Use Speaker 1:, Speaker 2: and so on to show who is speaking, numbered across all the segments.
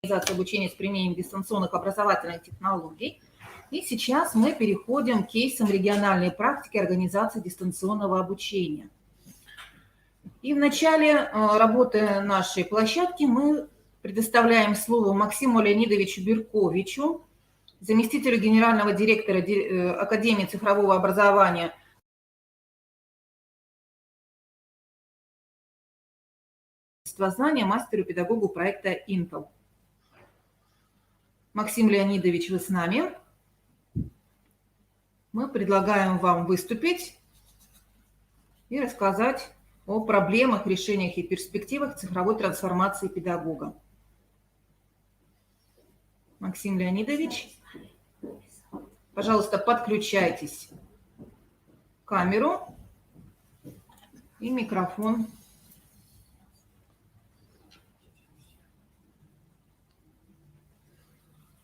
Speaker 1: организации обучения с применением дистанционных образовательных технологий. И сейчас мы переходим к кейсам региональной практики организации дистанционного обучения. И в начале работы нашей площадки мы предоставляем слово Максиму Леонидовичу Берковичу, заместителю генерального директора Академии цифрового образования знания, мастеру-педагогу проекта Intel. Максим Леонидович, вы с нами. Мы предлагаем вам выступить и рассказать о проблемах, решениях и перспективах цифровой трансформации педагога. Максим Леонидович, пожалуйста, подключайтесь к камеру и микрофон.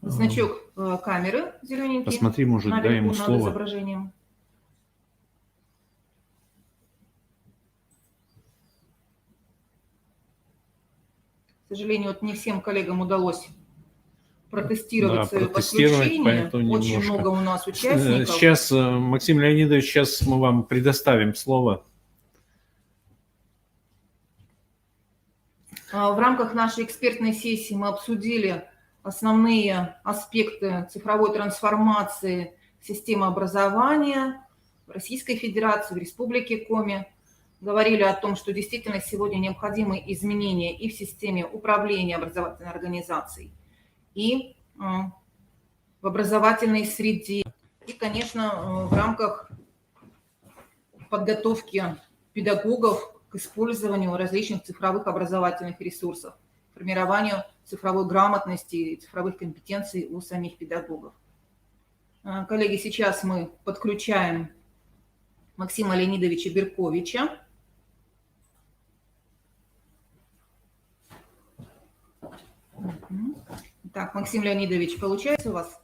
Speaker 1: Значок камеры зелененький.
Speaker 2: Посмотри, может, дай ему слово.
Speaker 1: Изображением. К сожалению, вот не всем коллегам удалось протестировать свое подключение. Очень много у нас участников.
Speaker 2: Сейчас, Максим Леонидович, сейчас мы вам предоставим слово.
Speaker 1: В рамках нашей экспертной сессии мы обсудили основные аспекты цифровой трансформации системы образования в Российской Федерации, в Республике Коми. Говорили о том, что действительно сегодня необходимы изменения и в системе управления образовательной организацией, и в образовательной среде. И, конечно, в рамках подготовки педагогов к использованию различных цифровых образовательных ресурсов, формированию цифровой грамотности и цифровых компетенций у самих педагогов. Коллеги, сейчас мы подключаем Максима Леонидовича Берковича. Так, Максим Леонидович, получается у вас?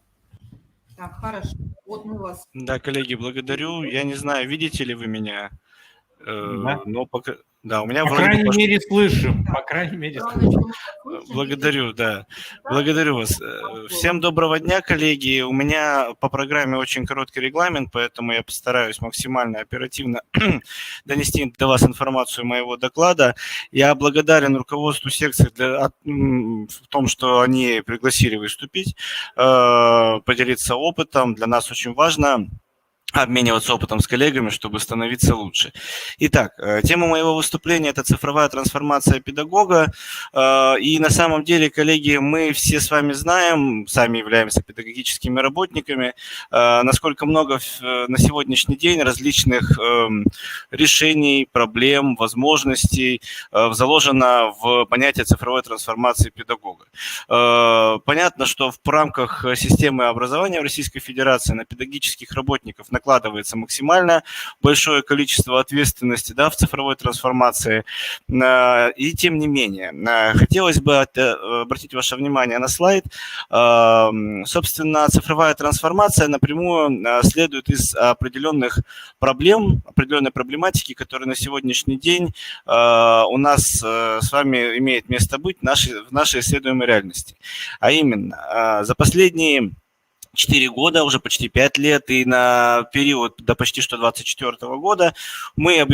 Speaker 1: Так, хорошо. Вот мы вас...
Speaker 3: Да, коллеги, благодарю. Я не знаю, видите ли вы меня,
Speaker 2: Да.
Speaker 3: но пока... Да, у меня
Speaker 2: по крайней мере слышим. По крайней мере слышим.
Speaker 3: Благодарю, да. Благодарю вас. Всем доброго дня, коллеги. У меня по программе очень короткий регламент, поэтому я постараюсь максимально оперативно донести до вас информацию моего доклада. Я благодарен руководству секции в том, что они пригласили выступить, поделиться опытом. Для нас очень важно обмениваться опытом с коллегами, чтобы становиться лучше. Итак, тема моего выступления – это цифровая трансформация педагога. И на самом деле, коллеги, мы все с вами знаем, сами являемся педагогическими работниками, насколько много на сегодняшний день различных решений, проблем, возможностей заложено в понятие цифровой трансформации педагога. Понятно, что в рамках системы образования в Российской Федерации на педагогических работников накладывается максимально большое количество ответственности, да, в цифровой трансформации. И тем не менее, хотелось бы обратить ваше внимание на слайд. Собственно, цифровая трансформация напрямую следует из определенных проблем, определенной проблематики, которая на сегодняшний день у нас с вами имеет место быть в нашей исследуемой реальности. А именно, за последние 4 года, уже почти 5 лет, и на период до почти что 2024 года мы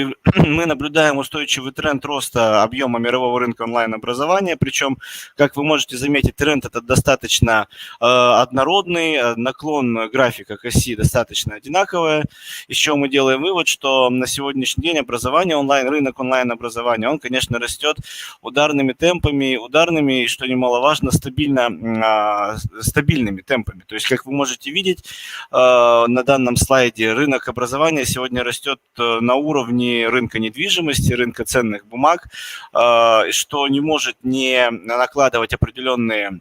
Speaker 3: наблюдаем устойчивый тренд роста объема мирового рынка онлайн-образования, причем, как вы можете заметить, тренд этот достаточно однородный, наклон графика к оси достаточно одинаковый, из чего мы делаем вывод, что на сегодняшний день рынок онлайн-образования, он, конечно, растет ударными темпами, и, что немаловажно, стабильными темпами. То есть, как вы можете видеть на данном слайде, рынок образования сегодня растет на уровне рынка недвижимости, рынка ценных бумаг, что не может не накладывать определенные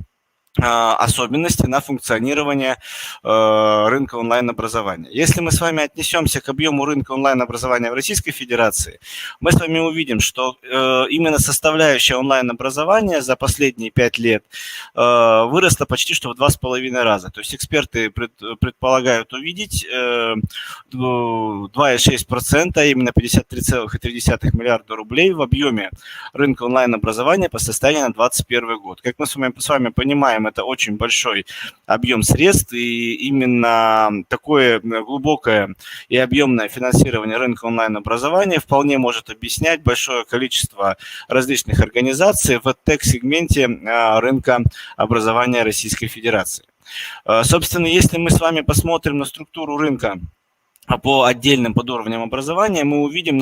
Speaker 3: особенности на функционирование рынка онлайн-образования. Если мы с вами отнесемся к объему рынка онлайн-образования в Российской Федерации, мы с вами увидим, что именно составляющая онлайн-образования за последние 5 лет выросла почти что в 2,5 раза. То есть эксперты предполагают увидеть 2,6%, именно 53,3 миллиарда рублей в объеме рынка онлайн-образования по состоянию на 2021 год. Как мы с вами понимаем, это очень большой объем средств, и именно такое глубокое и объемное финансирование рынка онлайн-образования вполне может объяснять большое количество различных организаций в тег-сегменте рынка образования Российской Федерации. Собственно, если мы с вами посмотрим на структуру рынка по отдельным подуровням образования, мы увидим,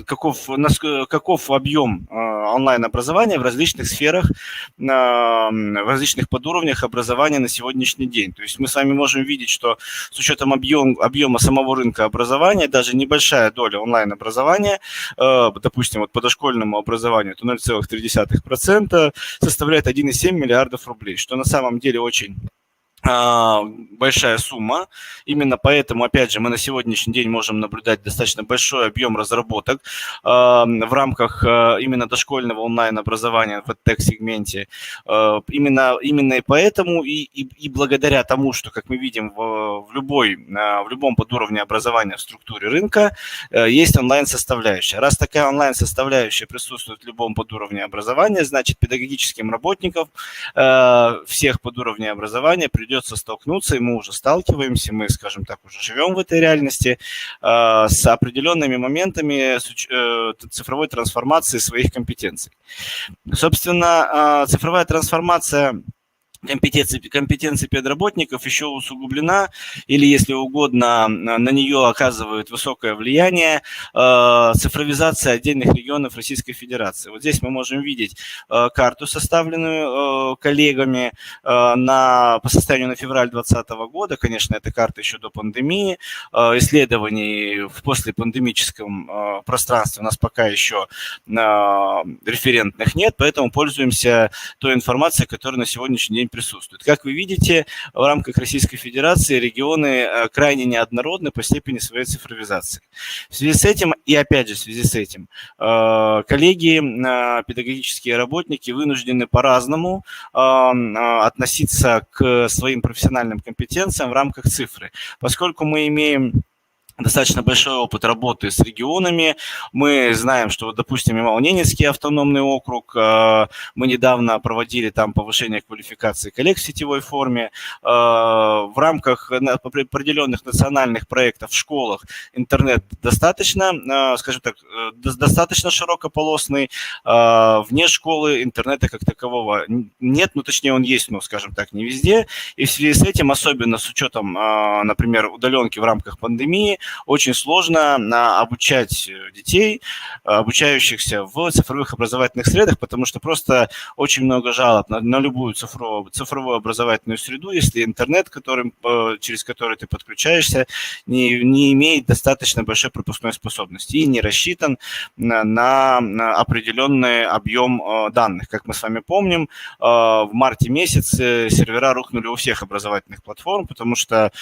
Speaker 3: каков объем онлайн-образования в различных сферах, в различных подуровнях образования на сегодняшний день. То есть мы с вами можем видеть, что с учетом объема самого рынка образования, даже небольшая доля онлайн-образования, допустим, вот по дошкольному образованию, это 0,3%, составляет 1,7 миллиардов рублей, что на самом деле очень большая сумма. Именно поэтому, опять же, мы на сегодняшний день можем наблюдать достаточно большой объем разработок в рамках именно дошкольного онлайн-образования в тег-сегменте. Именно и поэтому и благодаря тому, что, как мы видим, в любом подуровне образования в структуре рынка есть онлайн-составляющая. Раз такая онлайн-составляющая присутствует в любом подуровне образования, значит, педагогическим работникам всех подуровней образования придется столкнуться, и мы уже сталкиваемся, мы, скажем так, уже живем в этой реальности с определенными моментами цифровой трансформации своих компетенций. Собственно, цифровая трансформация компетенции педработников еще усугублена, или, если угодно, на нее оказывает высокое влияние цифровизация отдельных регионов Российской Федерации. Вот здесь мы можем видеть карту, составленную коллегами по состоянию на февраль 2020 года. Конечно, эта карта еще до пандемии. Исследований в послепандемическом пространстве у нас пока еще референтных нет, поэтому пользуемся той информацией, которая на сегодняшний день присутствует. Как вы видите, в рамках Российской Федерации регионы крайне неоднородны по степени своей цифровизации. В связи с этим, и опять же в связи с этим, коллеги, педагогические работники вынуждены по-разному относиться к своим профессиональным компетенциям в рамках цифры. Поскольку мы имеем достаточно большой опыт работы с регионами. Мы знаем, что, допустим, Ямало-Ненецкий автономный округ, мы недавно проводили там повышение квалификации коллег в сетевой форме. В рамках определенных национальных проектов в школах интернет достаточно, скажем так, достаточно широкополосный. Вне школы интернета как такового нет, ну, точнее, он есть, но, скажем так, не везде. И в связи с этим, особенно с учетом, например, удаленки в рамках пандемии, очень сложно обучать детей, обучающихся в цифровых образовательных средах, потому что просто очень много жалоб на любую цифровую образовательную среду, если интернет, через который ты подключаешься, не имеет достаточно большой пропускной способности и не рассчитан на определенный объем данных. Как мы с вами помним, в марте месяце сервера рухнули у всех образовательных платформ, потому что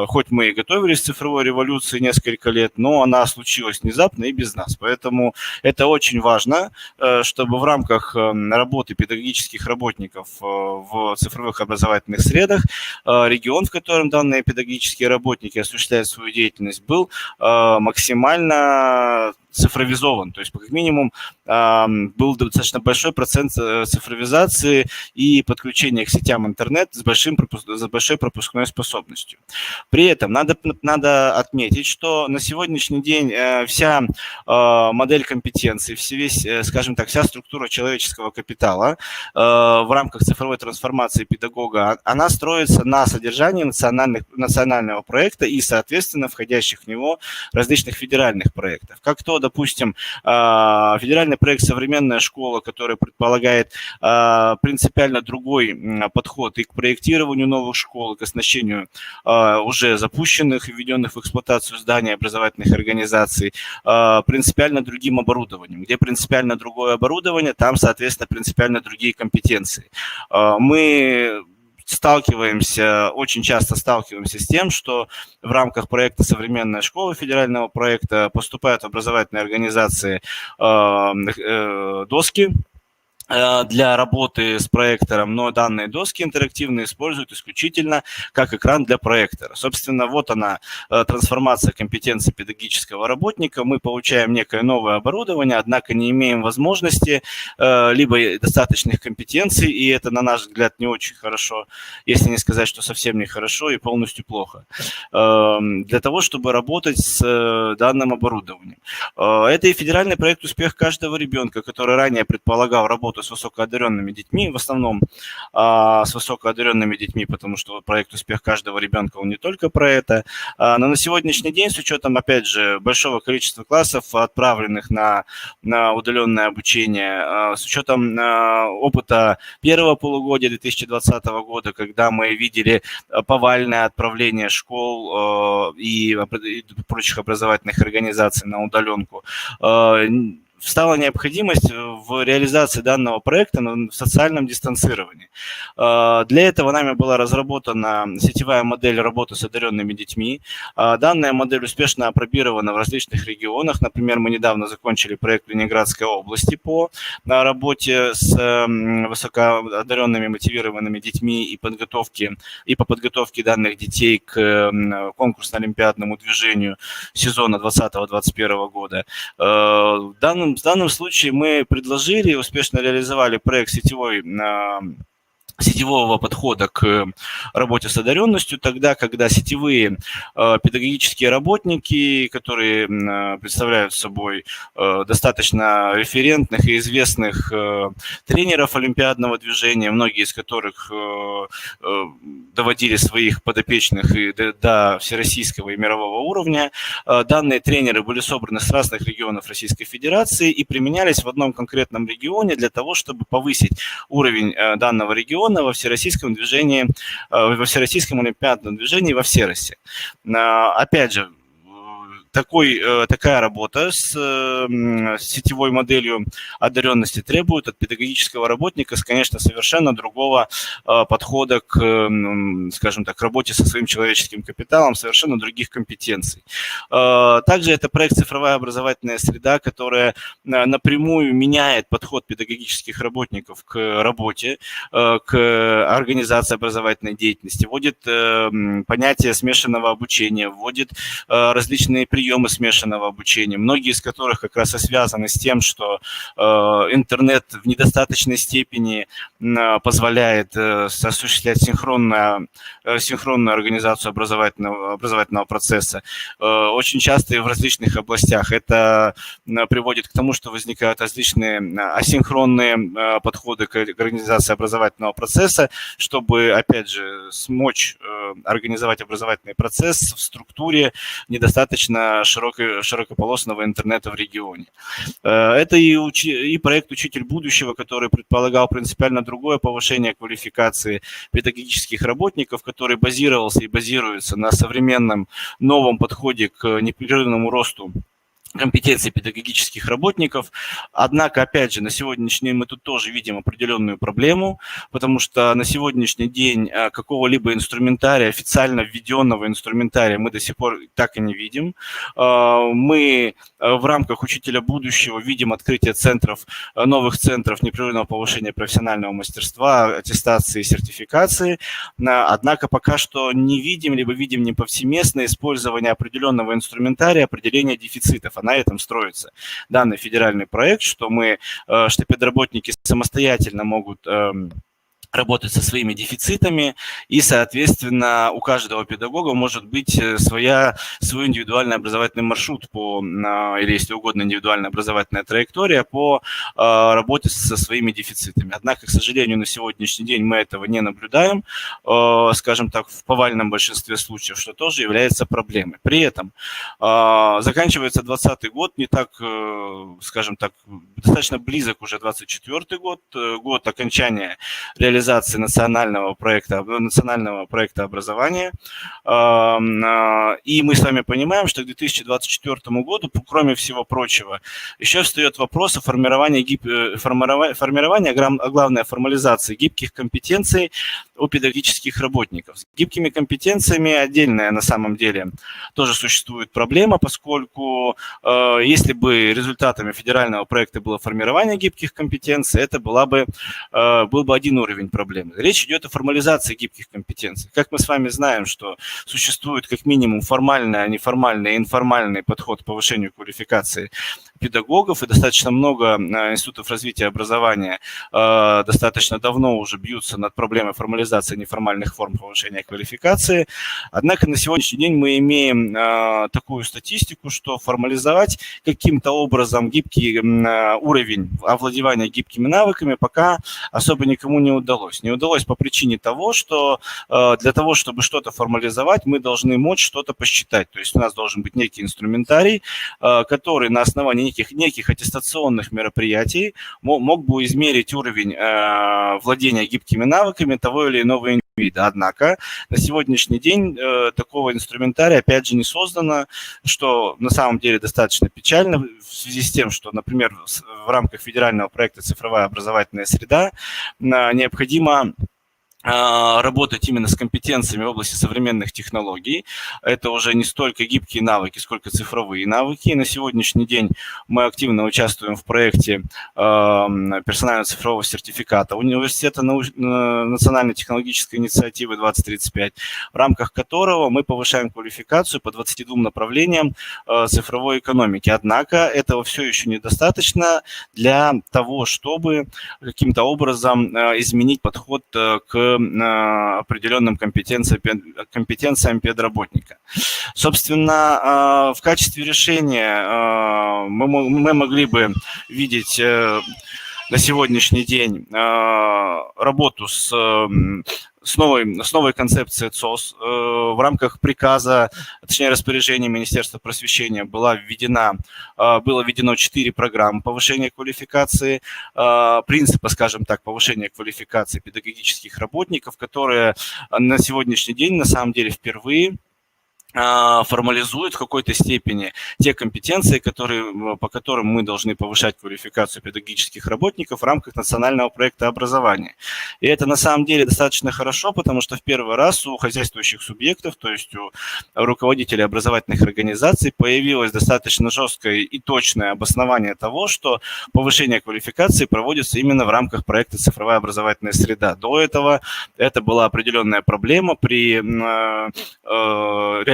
Speaker 3: хоть мы и готовились к цифровой революции несколько лет, но она случилась внезапно и без нас. Поэтому это очень важно, чтобы в рамках работы педагогических работников в цифровых образовательных средах регион, в котором данные педагогические работники осуществляют свою деятельность, был максимально цифровизован, то есть, как минимум, был достаточно большой процент цифровизации и подключения к сетям интернет с большой пропускной способностью. При этом надо отметить, что на сегодняшний день вся модель компетенций, скажем так, вся структура человеческого капитала в рамках цифровой трансформации педагога, она строится на содержании национального проекта и, соответственно, входящих в него различных федеральных проектов. Как то, допустим, федеральный проект «Современная школа», который предполагает принципиально другой подход и к проектированию новых школ, и к оснащению уже запущенных и введенных в эксплуатацию эксплуатацию зданий образовательных организаций принципиально другим оборудованием. Где принципиально другое оборудование, там, соответственно, принципиально другие компетенции. Мы очень часто сталкиваемся с тем, что в рамках проекта «Современная школа», федерального проекта, поступают в образовательные организации доски для работы с проектором, но данные доски интерактивные используют исключительно как экран для проектора. Собственно, вот она, трансформация компетенций педагогического работника. Мы получаем некое новое оборудование, однако не имеем возможности либо достаточных компетенций, и это, на наш взгляд, не очень хорошо, если не сказать, что совсем не хорошо и полностью плохо, для того, чтобы работать с данным оборудованием. Это и федеральный проект «Успех каждого ребенка», который ранее предполагал работу с высокоодаренными детьми, в основном с высокоодаренными детьми, потому что проект «Успех каждого ребенка», он не только про это. Но на сегодняшний день, с учетом, опять же, большого количества классов, отправленных на удаленное обучение, с учетом опыта первого полугодия 2020 года, когда мы видели повальное отправление школ и прочих образовательных организаций на удаленку, встала необходимость в реализации данного проекта в социальном дистанцировании. Для этого нами была разработана сетевая модель работы с одаренными детьми. Данная модель успешно апробирована в различных регионах. Например, мы недавно закончили проект в Ленинградской области по работе с высокоодаренными мотивированными детьми и по подготовке данных детей к конкурсно-олимпиадному движению сезона 2020-2021 года. В данном случае мы предложили и успешно реализовали проект сетевого подхода к работе с одаренностью, тогда, когда сетевые педагогические работники, которые представляют собой достаточно референтных и известных тренеров олимпиадного движения, многие из которых доводили своих подопечных и до всероссийского и мирового уровня, данные тренеры были собраны с разных регионов Российской Федерации и применялись в одном конкретном регионе для того, чтобы повысить уровень данного региона во всероссийском движении, во всероссийском олимпиадном движении во всероссии. Опять же, такая работа с сетевой моделью одаренности требует от педагогического работника, конечно, совершенно другого подхода к, скажем так, работе со своим человеческим капиталом, совершенно других компетенций. Также это проект «Цифровая образовательная среда», которая напрямую меняет подход педагогических работников к работе, к организации образовательной деятельности, вводит понятие смешанного обучения, вводит различные приемы смешанного обучения, многие из которых как раз и связаны с тем, что интернет в недостаточной степени позволяет осуществлять синхронную организацию образовательного процесса. Очень часто и в различных областях это приводит к тому, что возникают различные асинхронные подходы к организации образовательного процесса, чтобы, опять же, смочь организовать образовательный процесс в структуре недостаточно широкополосного интернета в регионе. Это и проект «Учитель будущего», который предполагал принципиально другое повышение квалификации педагогических работников, который базировался и базируется на современном новом подходе к непрерывному росту компетенций педагогических работников. Однако, опять же, на сегодняшний день мы тут тоже видим определенную проблему, потому что на сегодняшний день какого-либо инструментария, официально введенного инструментария мы до сих пор так и не видим. Мы в рамках «Учителя будущего» видим открытие новых центров непрерывного повышения профессионального мастерства, аттестации и сертификации. Однако пока что не видим, либо видим не повсеместное использование определенного инструментария, определения дефицитов. На этом строится данный федеральный проект, что педработники самостоятельно могут работать со своими дефицитами, и, соответственно, у каждого педагога может быть свой индивидуальный образовательный маршрут или, если угодно, индивидуальная образовательная траектория по работе со своими дефицитами. Однако, к сожалению, на сегодняшний день мы этого не наблюдаем, скажем так, в повальном большинстве случаев, что тоже является проблемой. При этом заканчивается 2020 год, не так, скажем так, достаточно близок уже 2024 год, год окончания реализации реализации национального проекта образования. И мы с вами понимаем, что к 2024 году, кроме всего прочего, еще встает вопрос о формировании, а главное, формализации гибких компетенций у педагогических работников. С гибкими компетенциями отдельная на самом деле тоже существует проблема, поскольку если бы результатами федерального проекта было формирование гибких компетенций, это был бы один уровень проблемы. Речь идет о формализации гибких компетенций. Как мы с вами знаем, что существует как минимум формальный, неформальный и информальный подход к повышению квалификации педагогов, и достаточно много институтов развития образования достаточно давно уже бьются над проблемой формализации неформальных форм повышения квалификации. Однако на сегодняшний день мы имеем такую статистику, что формализовать каким-то образом гибкий уровень овладевания гибкими навыками пока особо никому не удалось. Не удалось по причине того, что для того, чтобы что-то формализовать, мы должны мочь что-то посчитать. То есть у нас должен быть некий инструментарий, который на основании неких аттестационных мероприятий мог бы измерить уровень владения гибкими навыками того или иного вида. Однако на сегодняшний день такого инструментария опять же не создано, что на самом деле достаточно печально в связи с тем, что, например, в рамках федерального проекта «Цифровая образовательная среда» необходимо работать именно с компетенциями в области современных технологий. Это уже не столько гибкие навыки, сколько цифровые навыки. И на сегодняшний день мы активно участвуем в проекте персонального цифрового сертификата Университета национальной технологической инициативы 2035, в рамках которого мы повышаем квалификацию по 22 направлениям цифровой экономики. Однако этого все еще недостаточно для того, чтобы каким-то образом изменить подход к определенным компетенциям педработника. Собственно, в качестве решения мы могли бы видеть на сегодняшний день работу с новой концепцией ЦОС. В рамках приказа, точнее распоряжения Министерства просвещения было введено 4 программы повышения квалификации, принципа, скажем так, повышения квалификации педагогических работников, которые на сегодняшний день на самом деле впервые формализует в какой-то степени те компетенции, по которым мы должны повышать квалификацию педагогических работников в рамках национального проекта образования. И это на самом деле достаточно хорошо, потому что в первый раз у хозяйствующих субъектов, то есть у руководителей образовательных организаций, появилось достаточно жесткое и точное обоснование того, что повышение квалификации проводится именно в рамках проекта «Цифровая образовательная среда». До этого это была определенная проблема при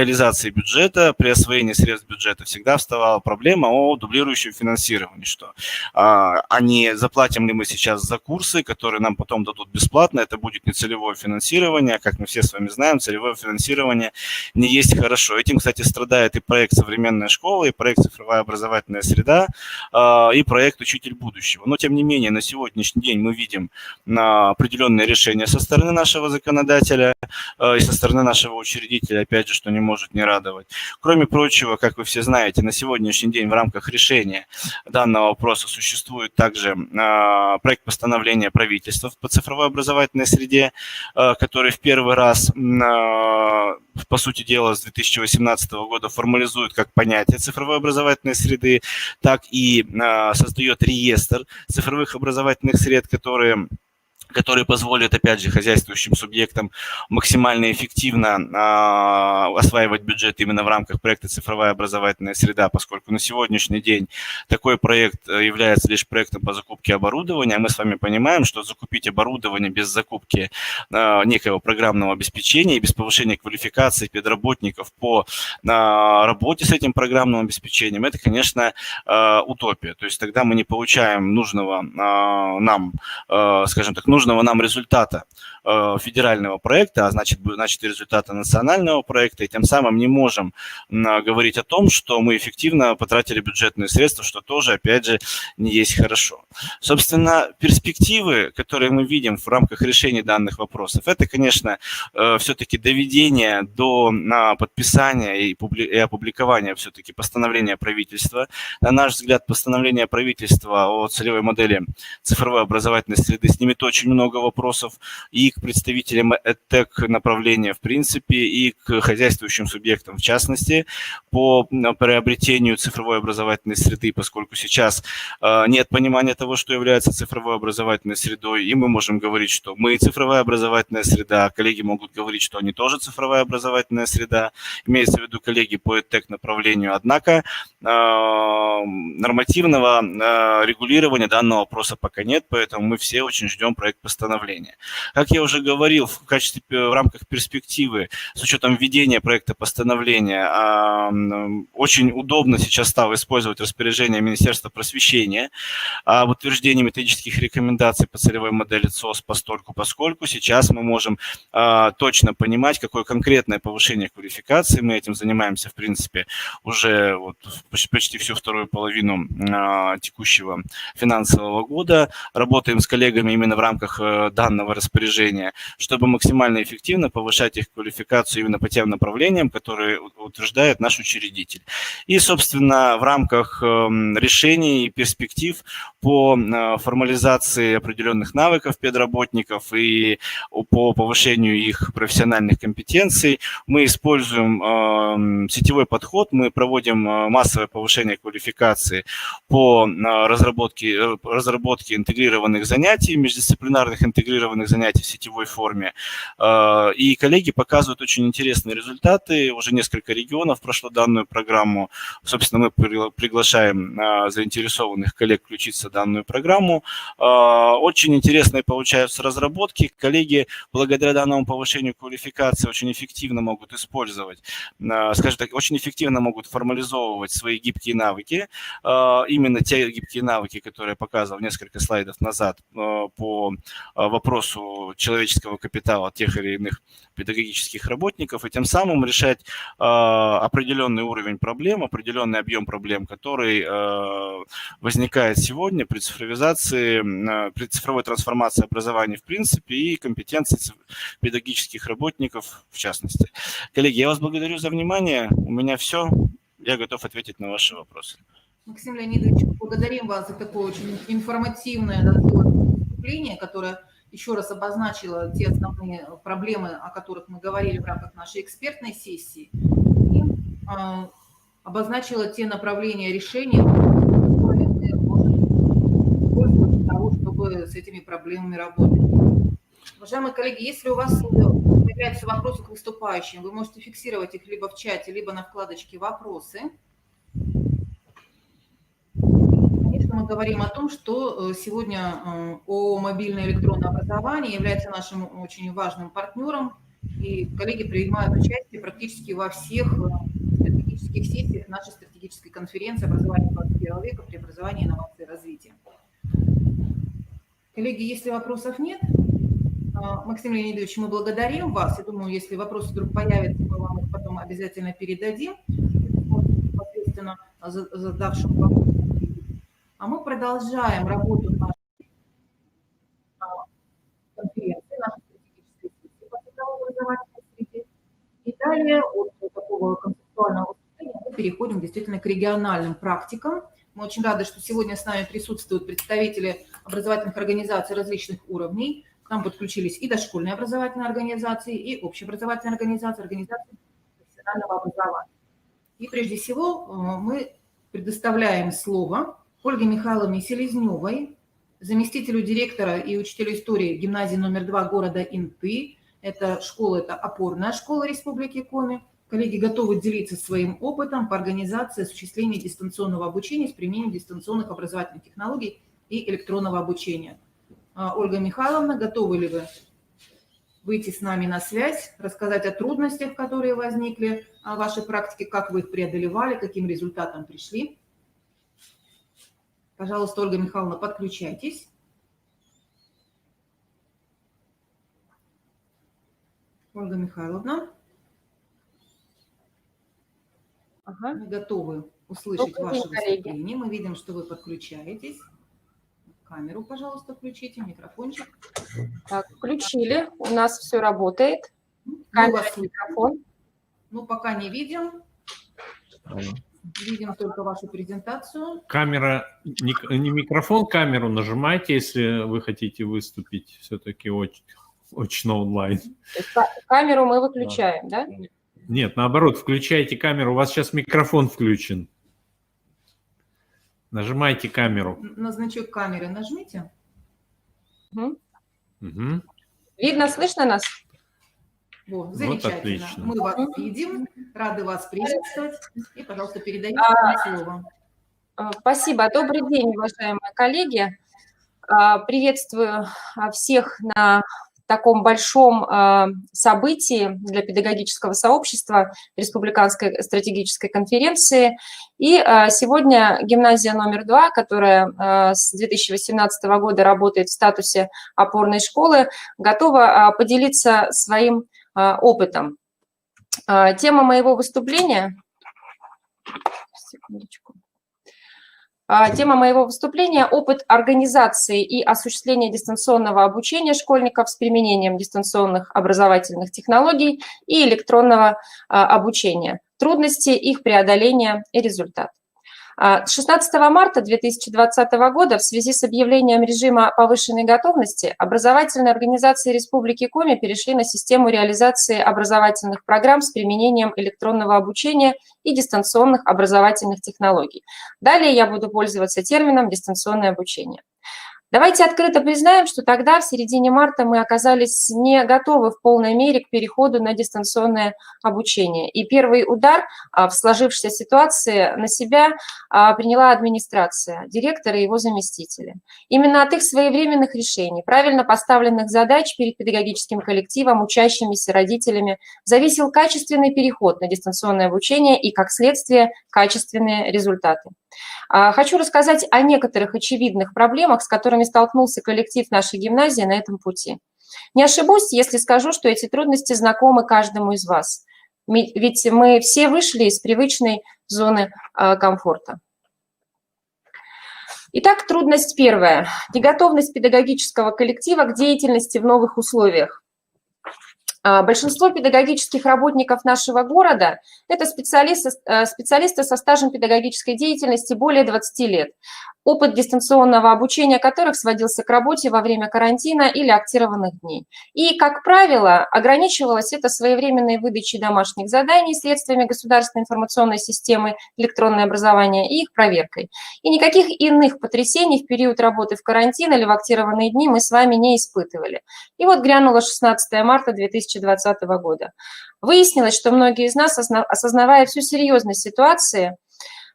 Speaker 3: реализации бюджета, при освоении средств бюджета всегда вставала проблема о дублирующем финансировании, что не заплатим ли мы сейчас за курсы, которые нам потом дадут бесплатно, это будет не целевое финансирование, как мы все с вами знаем, целевое финансирование не есть хорошо. Этим, кстати, страдает и проект «Современная школа», и проект «Цифровая образовательная среда», и проект «Учитель будущего». Но, тем не менее, на сегодняшний день мы видим определенные решения со стороны нашего законодателя и со стороны нашего учредителя, опять же, что не может не радовать. Кроме прочего, как вы все знаете, на сегодняшний день в рамках решения данного вопроса существует также проект постановления правительства по цифровой образовательной среде, который в первый раз, по сути дела, с 2018 года формализует как понятие цифровой образовательной среды, так и создает реестр цифровых образовательных сред, которые позволят, опять же, хозяйствующим субъектам максимально эффективно осваивать бюджет именно в рамках проекта «Цифровая образовательная среда», поскольку на сегодняшний день такой проект является лишь проектом по закупке оборудования. Мы с вами понимаем, что закупить оборудование без закупки некого программного обеспечения и без повышения квалификации педработников по работе с этим программным обеспечением, это, конечно, утопия. То есть тогда мы не получаем нужного нам, скажем так, нужного нам результата федерального проекта, а значит и результата национального проекта, и тем самым не можем говорить о том, что мы эффективно потратили бюджетные средства, что тоже, опять же, не есть хорошо. Собственно, перспективы, которые мы видим в рамках решения данных вопросов, это, конечно, все-таки доведение до подписания и опубликования все-таки постановления правительства. На наш взгляд, постановление правительства о целевой модели цифровой образовательной среды снимет очень очень много вопросов и к представителям EdTech направления в принципе, и к хозяйствующим субъектам в частности, по приобретению цифровой образовательной среды, поскольку сейчас нет понимания того, что является цифровой образовательной средой, и мы можем говорить, что мы цифровая образовательная среда, коллеги могут говорить, что они тоже цифровая образовательная среда, имеется в виду коллеги по EdTech направлению, однако нормативного регулирования данного вопроса пока нет, поэтому мы все очень ждем проект постановления. Как я уже говорил, в рамках перспективы, с учетом введения проекта постановления, очень удобно сейчас стало использовать распоряжение Министерства просвещения об утверждении методических рекомендаций по целевой модели ЦОС поскольку сейчас мы можем точно понимать, какое конкретное повышение квалификации. Мы этим занимаемся, в принципе, уже вот почти всю вторую половину текущего финансового года. Работаем с коллегами именно в рамках данного распоряжения, чтобы максимально эффективно повышать их квалификацию именно по тем направлениям, которые утверждает наш учредитель. И, собственно, в рамках решений и перспектив по формализации определенных навыков педработников и по повышению их профессиональных компетенций мы используем сетевой подход, мы проводим массовое повышение квалификации по разработке интегрированных занятий, междисциплинарных интегрированных занятий в сетевой форме. И коллеги показывают очень интересные результаты. Уже несколько регионов прошло данную программу. Собственно, мы приглашаем заинтересованных коллег включиться в данную программу. Очень интересные получаются разработки. Коллеги, благодаря данному повышению квалификации, очень эффективно могут использовать, скажем так, очень эффективно могут формализовывать свои гибкие навыки. Именно те гибкие навыки, которые я показывал несколько слайдов назад по вопросу человеческого капитала тех или иных педагогических работников, и тем самым решать определенный уровень проблем, определенный объем проблем, который возникает сегодня при цифровизации, при цифровой трансформации образования в принципе и компетенций педагогических работников в частности. Коллеги, я вас благодарю за внимание. У меня все. Я готов ответить на ваши вопросы.
Speaker 1: Максим Леонидович, благодарим вас за такое очень информативное выступление, которое еще раз обозначило те основные проблемы, о которых мы говорили в рамках нашей экспертной сессии, и обозначило те направления решения, которые мы можем использовать для того, чтобы с этими проблемами работать. Уважаемые коллеги, если у вас появляются вопросы к выступающим, вы можете фиксировать их либо в чате, либо на вкладочке «Вопросы». Конечно, мы говорим о том, что сегодня мобильное электронное образование является нашим очень важным партнером, и коллеги принимают участие практически во всех стратегических сессиях нашей стратегической конференции «Образование 21 века. Преобразование, инновации и развитие». Коллеги, если вопросов нет, Максим Леонидович, мы благодарим вас. Я думаю, если вопросы вдруг появятся, мы вам их потом обязательно передадим, непосредственно задавшим вопрос. А мы продолжаем работу нашей конференции, нашей стратегической сессии по цифровой образовательной среде. И далее от такого концептуального выступления мы переходим действительно к региональным практикам. Мы очень рады, что сегодня с нами присутствуют представители образовательных организаций различных уровней. К нам подключились и дошкольные образовательные организации, и общеобразовательные организации, организации профессионального образования. И прежде всего мы предоставляем слово Ольге Михайловне Селезневой, заместителю директора и учителю истории гимназии номер 2 города Инты. Это школа, это опорная школа Республики Коми. Коллеги готовы делиться своим опытом по организации осуществления дистанционного обучения с применением дистанционных образовательных технологий и электронного обучения. Ольга Михайловна, готовы ли вы выйти с нами на связь, рассказать о трудностях, которые возникли в вашей практике, как вы их преодолевали, каким результатам пришли? Пожалуйста, Ольга Михайловна, подключайтесь. Ольга Михайловна, мы готовы услышать ваше выступление. Мы видим, что вы подключаетесь. Камеру, пожалуйста, включите, микрофончик.
Speaker 4: Так, включили. У нас все работает.
Speaker 1: Камера,
Speaker 4: микрофон.
Speaker 1: Ну, пока не видим. Видим только вашу презентацию.
Speaker 2: Камера, не микрофон, камеру нажимайте, если вы хотите выступить все-таки очно онлайн.
Speaker 4: То есть камеру мы выключаем, да?
Speaker 2: Нет, наоборот, включайте камеру. У вас сейчас микрофон включен. Нажимайте камеру.
Speaker 1: На значок камеры нажмите.
Speaker 2: Угу.
Speaker 4: Видно, слышно нас?
Speaker 1: Вот, замечательно.
Speaker 2: отлично.
Speaker 1: Мы вас видим, рады вас приветствовать. И, пожалуйста, передайте мне слово.
Speaker 4: Спасибо. Добрый день, уважаемые коллеги. Приветствую всех на таком большом событии для педагогического сообщества Республиканской стратегической конференции. И сегодня гимназия номер 2, которая с 2018 года работает в статусе опорной школы, готова поделиться своим опытом. Тема моего выступления... Секундочку. Тема моего выступления – опыт организации и осуществления дистанционного обучения школьников с применением дистанционных образовательных технологий и электронного обучения, трудности их преодоления и результат. 16 марта 2020 года в связи с объявлением режима повышенной готовности образовательные организации Республики Коми перешли на систему реализации образовательных программ с применением электронного обучения и дистанционных образовательных технологий. Далее я буду пользоваться термином «дистанционное обучение». Давайте открыто признаем, что тогда, в середине марта, мы оказались не готовы в полной мере к переходу на дистанционное обучение. И первый удар в сложившейся ситуации на себя приняла администрация, директор и его заместители. Именно от их своевременных решений, правильно поставленных задач перед педагогическим коллективом, учащимися, родителями, зависел качественный переход на дистанционное обучение и, как следствие, качественные результаты. Хочу рассказать о некоторых очевидных проблемах, с которыми столкнулся коллектив нашей гимназии на этом пути. Не ошибусь, если скажу, что эти трудности знакомы каждому из вас, ведь мы все вышли из привычной зоны комфорта. Итак, трудность первая – неготовность педагогического коллектива к деятельности в новых условиях. Большинство педагогических работников нашего города – это специалисты со стажем педагогической деятельности более 20 лет, опыт дистанционного обучения которых сводился к работе во время карантина или актированных дней. И, как правило, ограничивалось это своевременной выдачей домашних заданий средствами государственной информационной системы электронное образование и их проверкой. И никаких иных потрясений в период работы в карантин или в актированные дни мы с вами не испытывали. И вот грянуло 16 марта 2020 года. Выяснилось, что многие из нас, осознавая всю серьезность ситуации,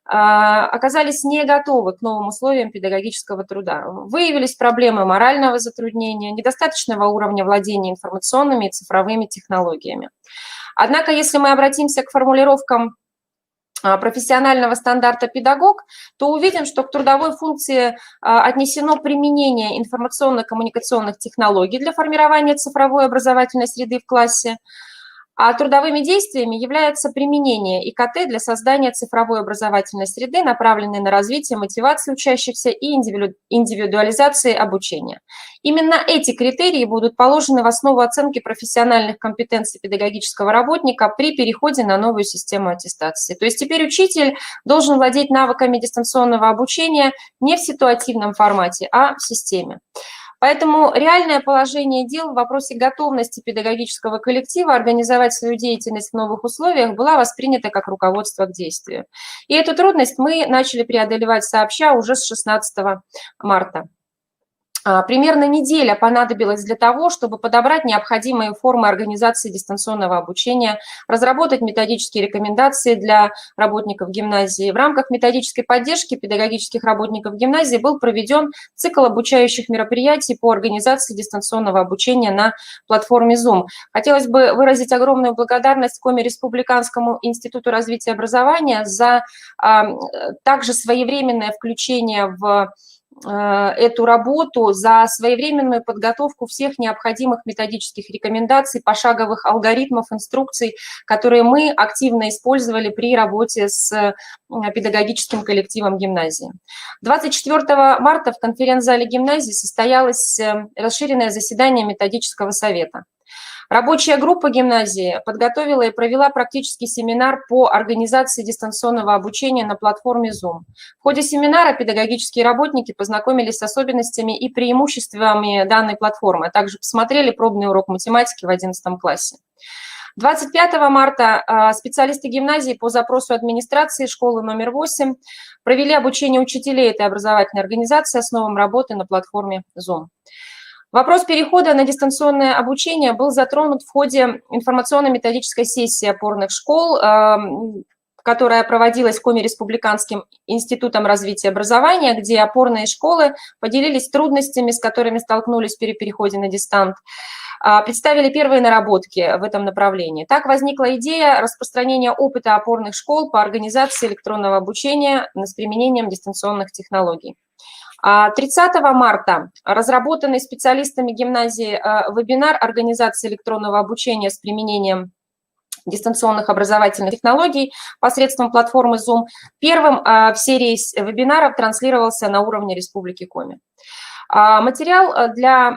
Speaker 4: оказались не готовы к новым условиям педагогического труда. Выявились проблемы морального затруднения, недостаточного уровня владения информационными и цифровыми технологиями. Однако, если мы обратимся к формулировкам профессионального стандарта «педагог», то увидим, что к трудовой функции отнесено применение информационно-коммуникационных технологий для формирования цифровой образовательной среды в классе, а трудовыми действиями является применение ИКТ для создания цифровой образовательной среды, направленной на развитие мотивации учащихся и индивидуализации обучения. Именно эти критерии будут положены в основу оценки профессиональных компетенций педагогического работника при переходе на новую систему аттестации. То есть теперь учитель должен владеть навыками дистанционного обучения не в ситуативном формате, а в системе. Поэтому реальное положение дел в вопросе готовности педагогического коллектива организовать свою деятельность в новых условиях была воспринята как руководство к действию. И эту трудность мы начали преодолевать сообща уже с 16 марта. Примерно неделя понадобилась для того, чтобы подобрать необходимые формы организации дистанционного обучения, разработать методические рекомендации для работников гимназии. В рамках методической поддержки педагогических работников гимназии был проведен цикл обучающих мероприятий по организации дистанционного обучения на платформе Zoom. Хотелось бы выразить огромную благодарность Коми Республиканскому институту развития образования за также своевременное включение в эту работу, за своевременную подготовку всех необходимых методических рекомендаций, пошаговых алгоритмов, инструкций, которые мы активно использовали при работе с педагогическим коллективом гимназии. 24 марта в конференц-зале гимназии состоялось расширенное заседание методического совета. Рабочая группа гимназии подготовила и провела практический семинар по организации дистанционного обучения на платформе Zoom. В ходе семинара педагогические работники познакомились с особенностями и преимуществами данной платформы, а также посмотрели пробный урок математики в 11 классе. 25 марта специалисты гимназии по запросу администрации школы номер 8 провели обучение учителей этой образовательной организации основам работы на платформе Zoom. Вопрос перехода на дистанционное обучение был затронут в ходе информационно-методической сессии опорных школ, которая проводилась Коми-республиканским институтом развития образования, где опорные школы поделились трудностями, с которыми столкнулись при переходе на дистант, представили первые наработки в этом направлении. Так возникла идея распространения опыта опорных школ по организации электронного обучения с применением дистанционных технологий. 30 марта разработанный специалистами гимназии вебинар организации электронного обучения с применением дистанционных образовательных технологий посредством платформы Zoom первым в серии вебинаров транслировался на уровне Республики Коми. Материал для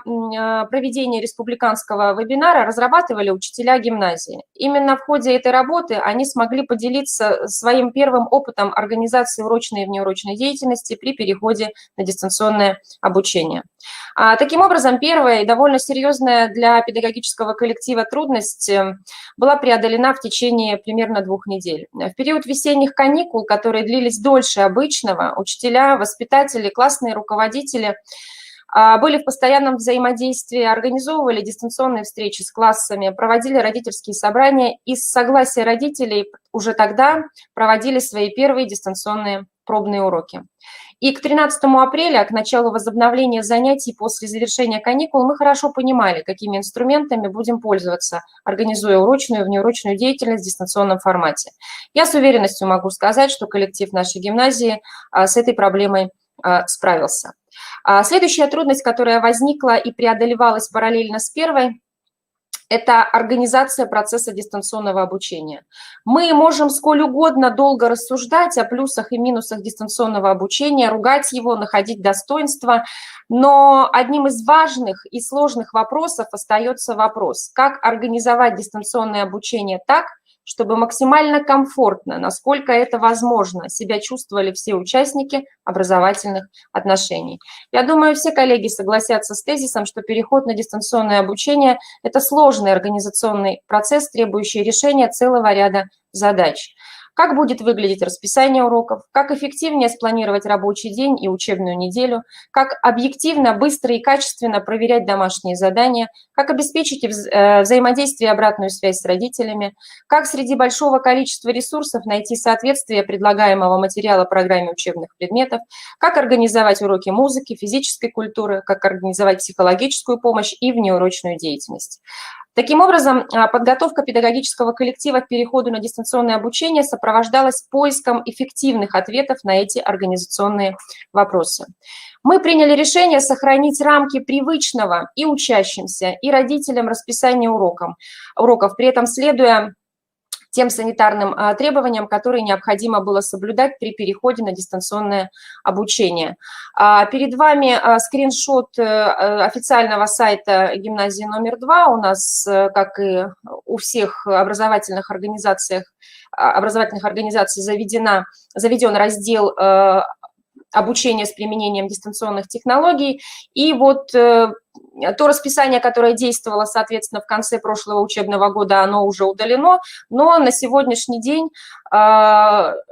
Speaker 4: проведения республиканского вебинара разрабатывали учителя гимназии. Именно в ходе этой работы они смогли поделиться своим первым опытом организации урочной и внеурочной деятельности при переходе на дистанционное обучение. Таким образом, первая и довольно серьезная для педагогического коллектива трудность была преодолена в течение примерно 2 недель. В период весенних каникул, которые длились дольше обычного, учителя, воспитатели, классные руководители были в постоянном взаимодействии, организовывали дистанционные встречи с классами, проводили родительские собрания и с согласия родителей уже тогда проводили свои первые дистанционные пробные уроки. И к 13 апреля, к началу возобновления занятий после завершения каникул, мы хорошо понимали, какими инструментами будем пользоваться, организуя урочную и внеурочную деятельность в дистанционном формате. Я с уверенностью могу сказать, что коллектив нашей гимназии с этой проблемой справился. Следующая трудность, которая возникла и преодолевалась параллельно с первой, это организация процесса дистанционного обучения. Мы можем сколь угодно долго рассуждать о плюсах и минусах дистанционного обучения, ругать его, находить достоинства, но одним из важных и сложных вопросов остается вопрос, как организовать дистанционное обучение так, чтобы максимально комфортно, насколько это возможно, себя чувствовали все участники образовательных отношений. Я думаю, все коллеги согласятся с тезисом, что переход на дистанционное обучение – это сложный организационный процесс, требующий решения целого ряда задач. Как будет выглядеть расписание уроков, как эффективнее спланировать рабочий день и учебную неделю, как объективно, быстро и качественно проверять домашние задания, как обеспечить взаимодействие и обратную связь с родителями, как среди большого количества ресурсов найти соответствие предлагаемого материала программе учебных предметов, как организовать уроки музыки, физической культуры, как организовать психологическую помощь и внеурочную деятельность. Таким образом, подготовка педагогического коллектива к переходу на дистанционное обучение сопровождалась поиском эффективных ответов на эти организационные вопросы. Мы приняли решение сохранить рамки привычного и учащимся, и родителям расписания уроков, при этом следуя тем санитарным требованиям, которые необходимо было соблюдать при переходе на дистанционное обучение. Перед вами скриншот официального сайта гимназии номер 2. У нас, как и у всех образовательных организаций, заведен раздел обучения с применением дистанционных технологий. И вот то расписание, которое действовало, соответственно, в конце прошлого учебного года, оно уже удалено, но на сегодняшний день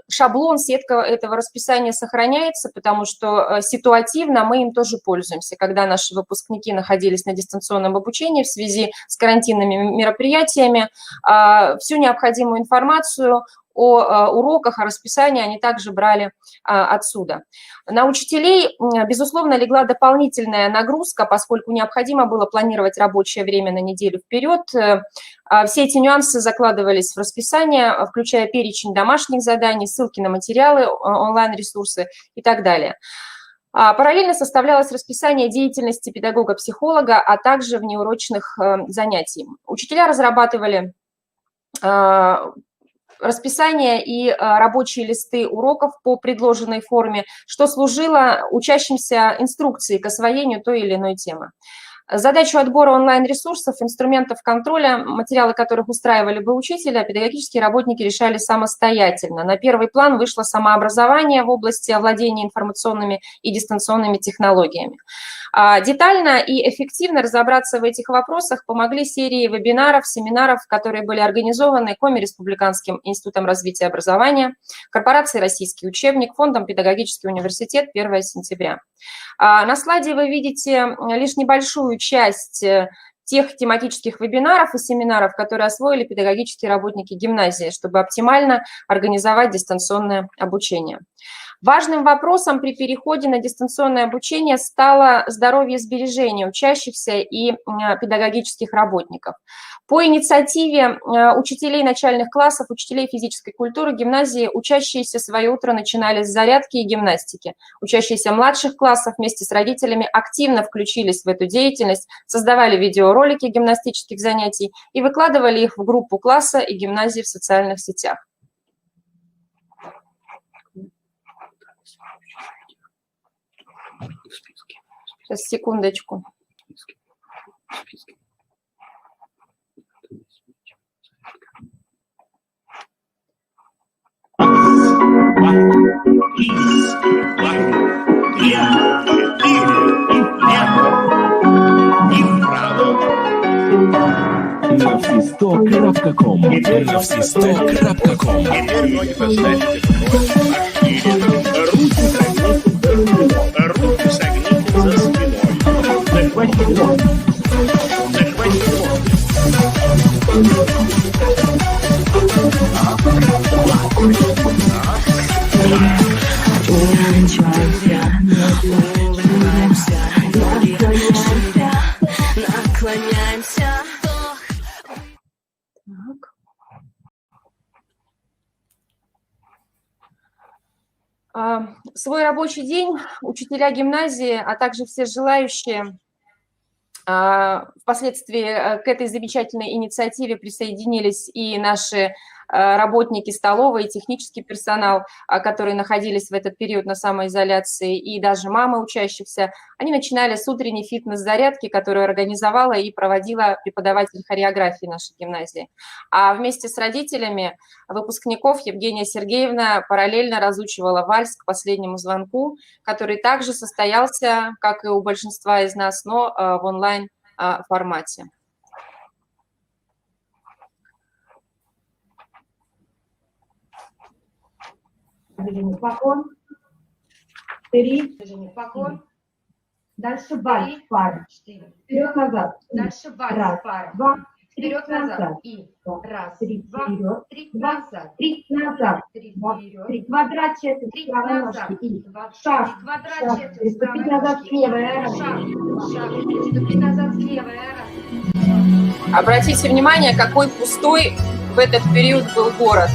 Speaker 4: шаблон, сетка этого расписания сохраняется, потому что ситуативно мы им тоже пользуемся. Когда наши выпускники находились на дистанционном обучении в связи с карантинными мероприятиями, всю необходимую информацию о уроках, о расписании они также брали отсюда. На учителей, безусловно, легла дополнительная нагрузка, поскольку необходимо было планировать рабочее время на неделю вперед. Все эти нюансы закладывались в расписание, включая перечень домашних заданий, ссылки на материалы, онлайн-ресурсы и так далее. Параллельно составлялось расписание деятельности педагога-психолога, а также внеурочных занятий. Учителя разрабатывали расписание и рабочие листы уроков по предложенной форме, что служило учащимся инструкцией к освоению той или иной темы. Задачу отбора онлайн-ресурсов, инструментов контроля, материалы которых устраивали бы учителя, педагогические работники решали самостоятельно. На первый план вышло самообразование в области овладения информационными и дистанционными технологиями. Детально и эффективно разобраться в этих вопросах помогли серии вебинаров, семинаров, которые были организованы Коми Республиканским институтом развития образования, корпорацией «Российский учебник», фондом «Педагогический университет», 1 сентября. На слайде вы видите лишь небольшую часть тех тематических вебинаров и семинаров, которые освоили педагогические работники гимназии, чтобы оптимально организовать дистанционное обучение. Важным вопросом при переходе на дистанционное обучение стало здоровье и сбережение учащихся и педагогических работников. По инициативе учителей начальных классов, учителей физической культуры гимназии учащиеся свое утро начинали с зарядки и гимнастики. Учащиеся младших классов вместе с родителями активно включились в эту деятельность, создавали видеоролики гимнастических занятий и выкладывали их в группу класса и гимназии в социальных сетях. Сейчас, секундочку.
Speaker 5: Навсисто.com. Руки согните за спиной. Захватите лоб. Захватите лоб.
Speaker 6: Наклоняемся.
Speaker 4: Свой рабочий день учителя гимназии, а также все желающие впоследствии к этой замечательной инициативе присоединились и наши работники столовой, технический персонал, которые находились в этот период на самоизоляции, и даже мамы учащихся. Они начинали с утренней фитнес-зарядки, которую организовала и проводила преподаватель хореографии нашей гимназии. А вместе с родителями выпускников Евгения Сергеевна параллельно разучивала вальс к последнему звонку, который также состоялся, как и у большинства из нас, но в онлайн-формате.
Speaker 7: Движение поклон. 3. Движение поклон. Дальше вальс, пара. 4. Вперед-назад. Дальше вальс, пара. 2. Вперед-назад. И раз, 3, 2, 3, назад. 3 назад. 3 вперед. 3 квадрат, четверть. 3 назад. И шаг. Квадрат, четверть. Приступить назад с левой. Шаг. Приступить назад с левой.
Speaker 4: Обратите внимание, какой пустой в этот период был город.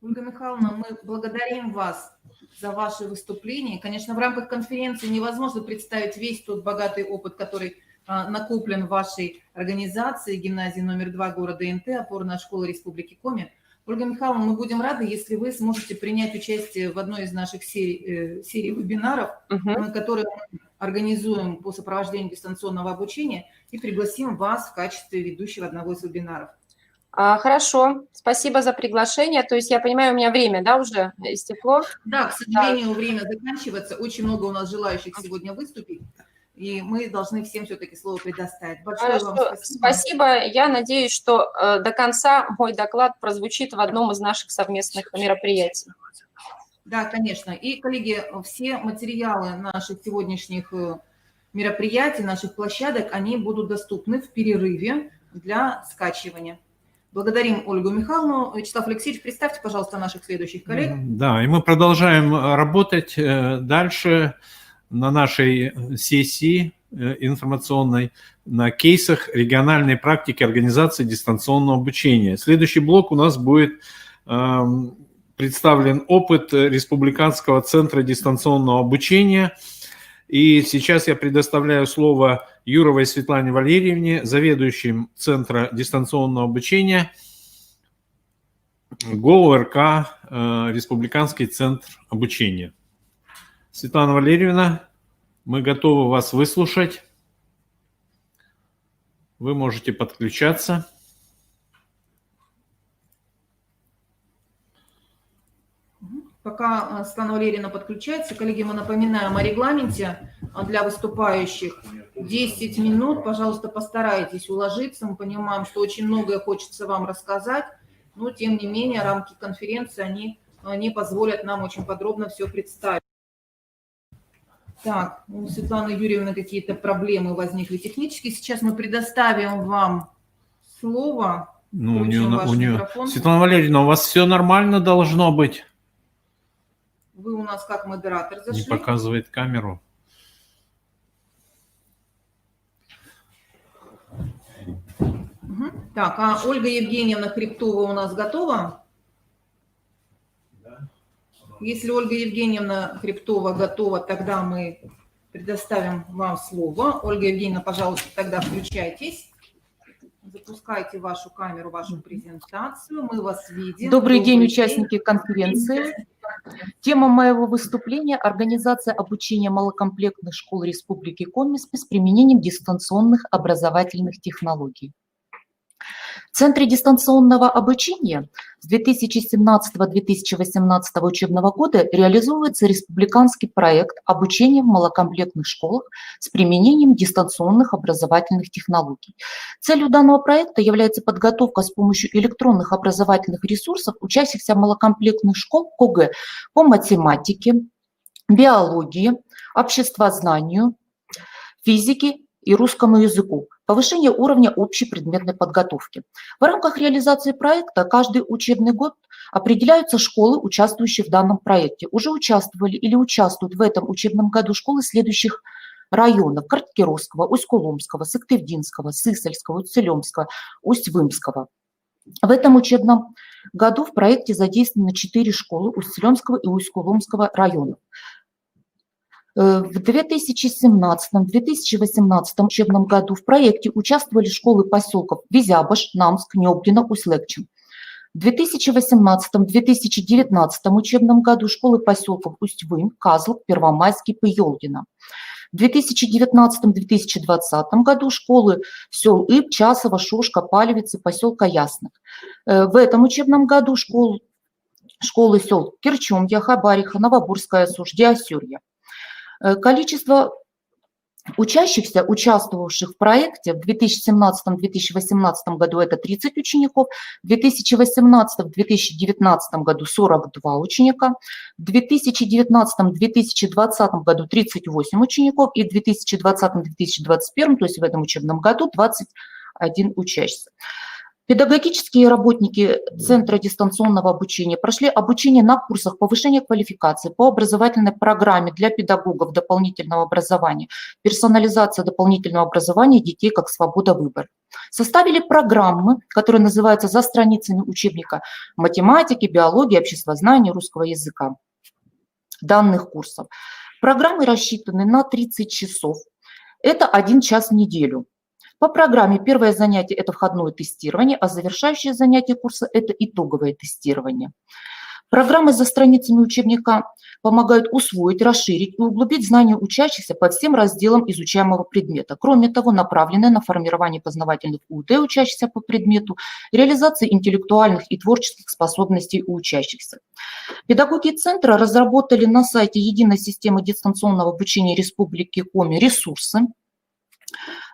Speaker 1: Ольга Михайловна, мы благодарим вас за ваше выступление. Конечно, в рамках конференции невозможно представить весь тот богатый опыт, который накоплен в вашей организации гимназии номер 2 города НТ, опорная школа Республики Коми. Ольга Михайловна, мы будем рады, если вы сможете принять участие в одной из наших серий вебинаров, которые мы организуем по сопровождению дистанционного обучения, и пригласим вас в качестве ведущего одного из вебинаров.
Speaker 4: Хорошо, спасибо за приглашение. То есть, я понимаю, у меня время, да, уже истекло?
Speaker 1: Да, к сожалению, время заканчивается. Очень много у нас желающих сегодня выступить, и мы должны всем все-таки слово предоставить. Большое вам спасибо.
Speaker 4: Спасибо. Я надеюсь, что до конца мой доклад прозвучит в одном из наших совместных мероприятий.
Speaker 1: Да, конечно. И, коллеги, все материалы наших сегодняшних мероприятий, наших площадок, они будут доступны в перерыве для скачивания. Благодарим Ольгу Михайловну. Вячеслав Алексеевич, представьте, пожалуйста, наших следующих коллег.
Speaker 2: Да, и мы продолжаем работать дальше на нашей сессии информационной на кейсах региональной практики организации дистанционного обучения. Следующий блок у нас будет представлен опыт Республиканского центра дистанционного обучения. И сейчас я предоставляю слово Юровой Светлане Валерьевне, заведующим Центра дистанционного обучения ГО-РК Республиканский центр обучения. Светлана Валерьевна, мы готовы вас выслушать. Вы можете подключаться.
Speaker 1: Пока Светлана Валерьевна подключается, коллеги, мы напоминаем о регламенте для выступающих. 10 минут, пожалуйста, постарайтесь уложиться. Мы понимаем, что очень многое хочется вам рассказать, но, тем не менее, рамки конференции, они не позволят нам очень подробно все представить. Так, у Светланы Юрьевны какие-то проблемы возникли технические. Сейчас мы предоставим вам слово.
Speaker 2: Ну, у
Speaker 1: Включим
Speaker 2: нее...
Speaker 1: микрофон.
Speaker 2: Светлана Валерьевна, у вас все нормально должно быть?
Speaker 1: Вы у нас как модератор зашли.
Speaker 2: Не показывает камеру.
Speaker 1: Угу. Так, а Ольга Евгеньевна Хребтова у нас готова? Если Ольга Евгеньевна Хребтова готова, тогда мы предоставим вам слово. Ольга Евгеньевна, пожалуйста, тогда включайтесь. Запускайте вашу камеру, вашу презентацию. Мы вас видим.
Speaker 6: Добрый день, участники конференции. Тема моего выступления – организация обучения малокомплектных школ Республики Коми с применением дистанционных образовательных технологий. В Центре дистанционного обучения с 2017-2018 учебного года реализуется республиканский проект обучения в малокомплектных школах с применением дистанционных образовательных технологий. Целью данного проекта является подготовка с помощью электронных образовательных ресурсов учащихся малокомплектных школ КОГЭ по математике, биологии, обществознанию, физике и русскому языку, повышение уровня общей предметной подготовки. В рамках реализации проекта каждый учебный год определяются школы, участвующие в данном проекте. Уже участвовали или участвуют в этом учебном году школы следующих районов: Карткировского, Усть-Куломского, Сыктывдинского, Сысольского, Усть-Целемского, Усть-Вымского. В этом учебном году в проекте задействованы 4 школы Усть-Целемского и Усть-Куломского районов. В 2017-2018 учебном году в проекте участвовали школы поселков Визябаш, Намск, Нёбдино, Усть-Легчин. В 2018-2019 учебном году школы поселков Усть-Вым, Казлык, Первомайский, Пыёлдино. В 2019-2020 году школы сел Иб, Часово, Шошка, Палевицы, поселка Ясных. В этом учебном году школы сел Кирчумья, Хабариха, Новобурская, Сушь, Диасюрья. Количество учащихся, участвовавших в проекте в 2017-2018 году это 30 учеников, в 2018-2019 году 42 ученика, в 2019-2020 году 38 учеников и в 2020-2021, то есть в этом учебном году 21 учащийся. Педагогические работники Центра дистанционного обучения прошли обучение на курсах повышения квалификации по образовательной программе для педагогов дополнительного образования, персонализация дополнительного образования детей как свобода выбора. Составили программы, которые называются «За страницами учебника математики, биологии, обществознания, русского языка» данных курсов. Программы рассчитаны на 30 часов. Это 1 час в неделю. По программе первое занятие – это входное тестирование, а завершающее занятие курса – это итоговое тестирование. Программы за страницами учебника помогают усвоить, расширить и углубить знания учащихся по всем разделам изучаемого предмета. Кроме того, направлены на формирование познавательных УД учащихся по предмету, реализации интеллектуальных и творческих способностей у учащихся. Педагоги Центра разработали на сайте Единой системы дистанционного обучения Республики Коми ресурсы.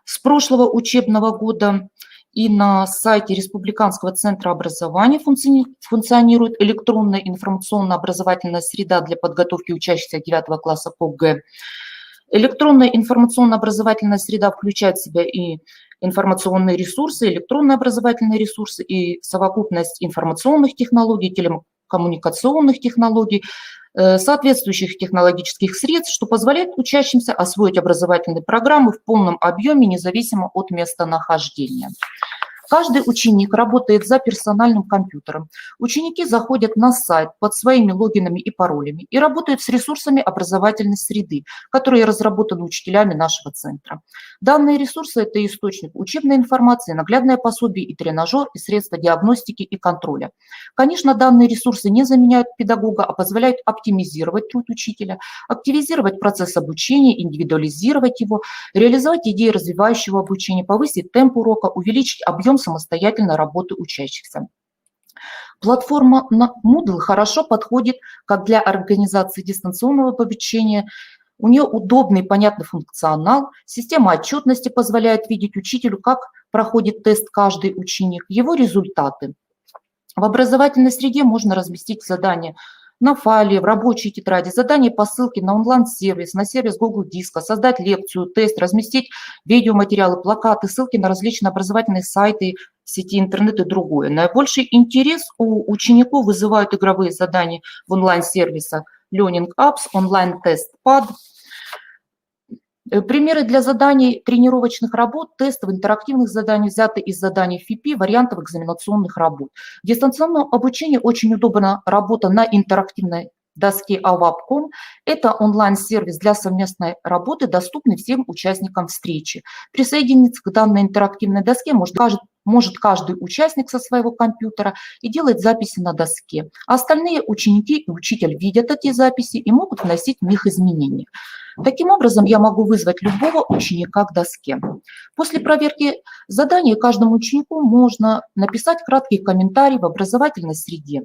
Speaker 6: С прошлого учебного года и на сайте Республиканского центра образования функционирует электронная информационно-образовательная среда для подготовки учащихся 9 класса по ГЭ. Электронная информационно-образовательная среда включает в себя и информационные ресурсы, электронные образовательные ресурсы, и совокупность информационных технологий, телекоммуникационных технологий, соответствующих технологических средств, что позволяет учащимся освоить образовательные программы в полном объеме, независимо от местонахождения. Каждый ученик работает за персональным компьютером. Ученики заходят на сайт под своими логинами и паролями и работают с ресурсами образовательной среды, которые разработаны учителями нашего центра. Данные ресурсы – это источник учебной информации, наглядное пособие и тренажер, и средства диагностики и контроля. Конечно, данные ресурсы не заменяют педагога, а позволяют оптимизировать труд учителя, активизировать процесс обучения, индивидуализировать его, реализовать идеи развивающего обучения, повысить темп урока, увеличить объем самостоятельной работы учащихся. Платформа Moodle хорошо подходит как для организации дистанционного обучения. У нее удобный и понятный функционал. Система отчетности позволяет видеть учителю, как проходит тест каждый ученик, его результаты. В образовательной среде можно разместить задания на файле, в рабочей тетради, задания по ссылке на онлайн-сервис, на сервис Google Диска, создать лекцию, тест, разместить видеоматериалы, плакаты, ссылки на различные образовательные сайты, сети интернет и другое. Наибольший интерес у учеников вызывают игровые задания в онлайн-сервисах Learning Apps, онлайн-тест PAD. Примеры для заданий тренировочных работ, тестов, интерактивных заданий взяты из заданий ФИПИ, вариантов экзаменационных работ. В дистанционном обучении очень удобна работа на интерактивной доске AWAP.com. Это онлайн-сервис для совместной работы, доступный всем участникам встречи. Присоединиться к данной интерактивной доске может каждый участник со своего компьютера и делать записи на доске. А остальные ученики и учитель видят эти записи и могут вносить в них изменения. Таким образом, я могу вызвать любого ученика к доске. После проверки задания каждому ученику можно написать краткий комментарий в образовательной среде.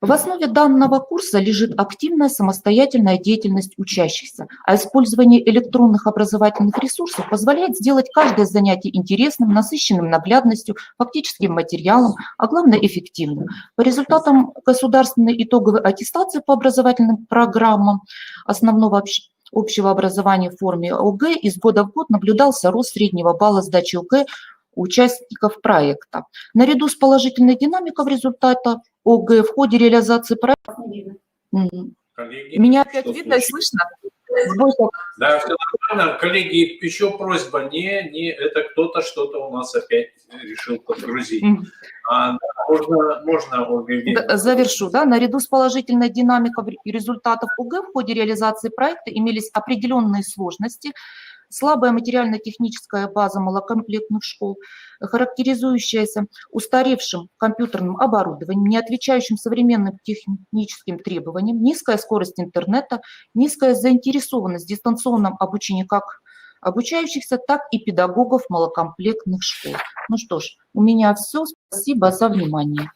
Speaker 6: В основе данного курса лежит активная самостоятельная деятельность учащихся, а использование электронных образовательных ресурсов позволяет сделать каждое занятие интересным, насыщенным наглядностью, фактическим материалом, а главное эффективным. По результатам государственной итоговой аттестации по образовательным программам основного общего образования в форме ОГЭ из года в год наблюдался рост среднего балла сдачи ОГЭ участников проекта. Наряду с положительной динамикой результата ОГЭ в ходе реализации проекта.
Speaker 2: Коллеги,
Speaker 6: Меня опять
Speaker 2: что
Speaker 6: видно и
Speaker 2: случилось?
Speaker 6: слышно?
Speaker 2: Да, все нормально. Коллеги, еще просьба, не это кто-то что-то у нас опять решил подгрузить. Можно, Ольга Евгеньевна.
Speaker 6: Завершу. Да? Наряду с положительной динамикой результатов ОГЭ в ходе реализации проекта имелись определенные сложности. Слабая материально-техническая база малокомплектных школ, характеризующаяся устаревшим компьютерным оборудованием, не отвечающим современным техническим требованиям, низкая скорость интернета, низкая заинтересованность в дистанционном обучении как обучающихся, так и педагогов малокомплектных школ. Ну что ж, у меня все. Спасибо за внимание.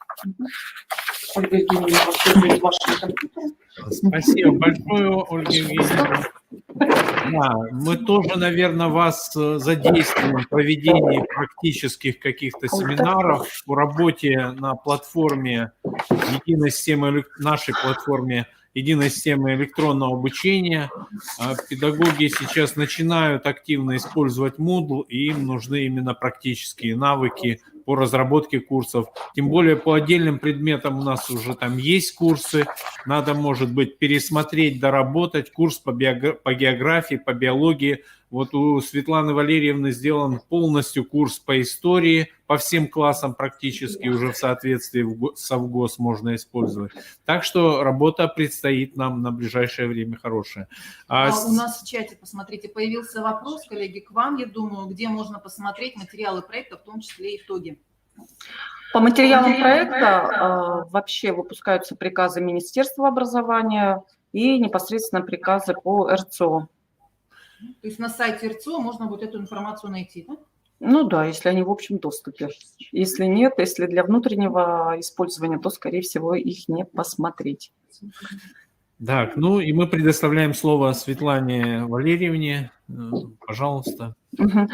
Speaker 6: Ольга Евгеньевна, ваши компьютеры.
Speaker 2: Спасибо большое, Ольга Евгеньевна. Да, мы тоже, наверное, вас задействуем в проведении практических каких-то семинаров по работе на платформе единой системы, нашей платформе единой системы электронного обучения. Педагоги сейчас начинают активно использовать Moodle, и им нужны именно практические навыки по разработке курсов. Тем более по отдельным предметам у нас уже там есть курсы. Надо, может быть, пересмотреть, доработать курс по географии, по биологии. Вот у Светланы Валерьевны сделан полностью курс по истории, по всем классам практически уже в соответствии с Совгос можно использовать. Так что работа предстоит нам на ближайшее время хорошая.
Speaker 1: У нас в чате, посмотрите, появился вопрос, коллеги, к вам, я думаю, где можно посмотреть материалы проекта, в том числе и итоги.
Speaker 8: По материалам проекта вообще выпускаются приказы Министерства образования и непосредственно приказы по РЦО.
Speaker 1: То есть на сайте РЦО можно будет эту информацию найти, да?
Speaker 8: Ну да, если они в общем доступе. Если нет, если для внутреннего использования, то, скорее всего, их не посмотреть.
Speaker 2: Так, ну и мы предоставляем слово Светлане Валерьевне. Пожалуйста.
Speaker 8: Мгм.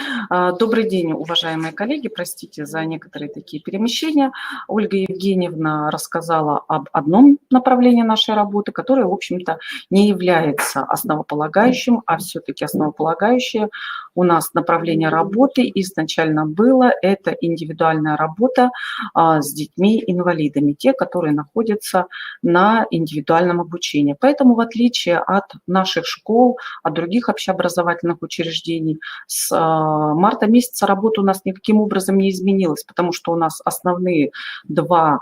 Speaker 8: Добрый день, уважаемые коллеги. Простите за некоторые такие перемещения. Ольга Евгеньевна рассказала об одном направлении нашей работы, которое, в общем-то, не является основополагающим, а все-таки основополагающее у нас направление работы изначально было. Это индивидуальная работа с детьми-инвалидами, те, которые находятся на индивидуальном обучении. Поэтому, в отличие от наших школ, от других общеобразовательных учреждений, с марта месяца работа у нас никаким образом не изменилась, потому что у нас основные две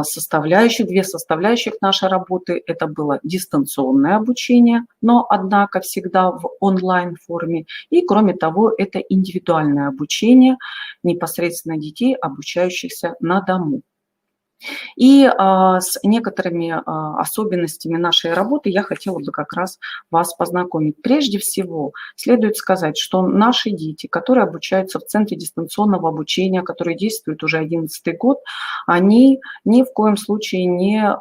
Speaker 8: составляющих нашей работы – это было дистанционное обучение, но, однако, всегда в онлайн-форме. И, кроме того, это индивидуальное обучение непосредственно детей, обучающихся на дому. И с некоторыми особенностями нашей работы я хотела бы как раз вас познакомить. Прежде всего, следует сказать, что наши дети, которые обучаются в Центре дистанционного обучения, которые действуют уже 11-й год, они ни в коем случае не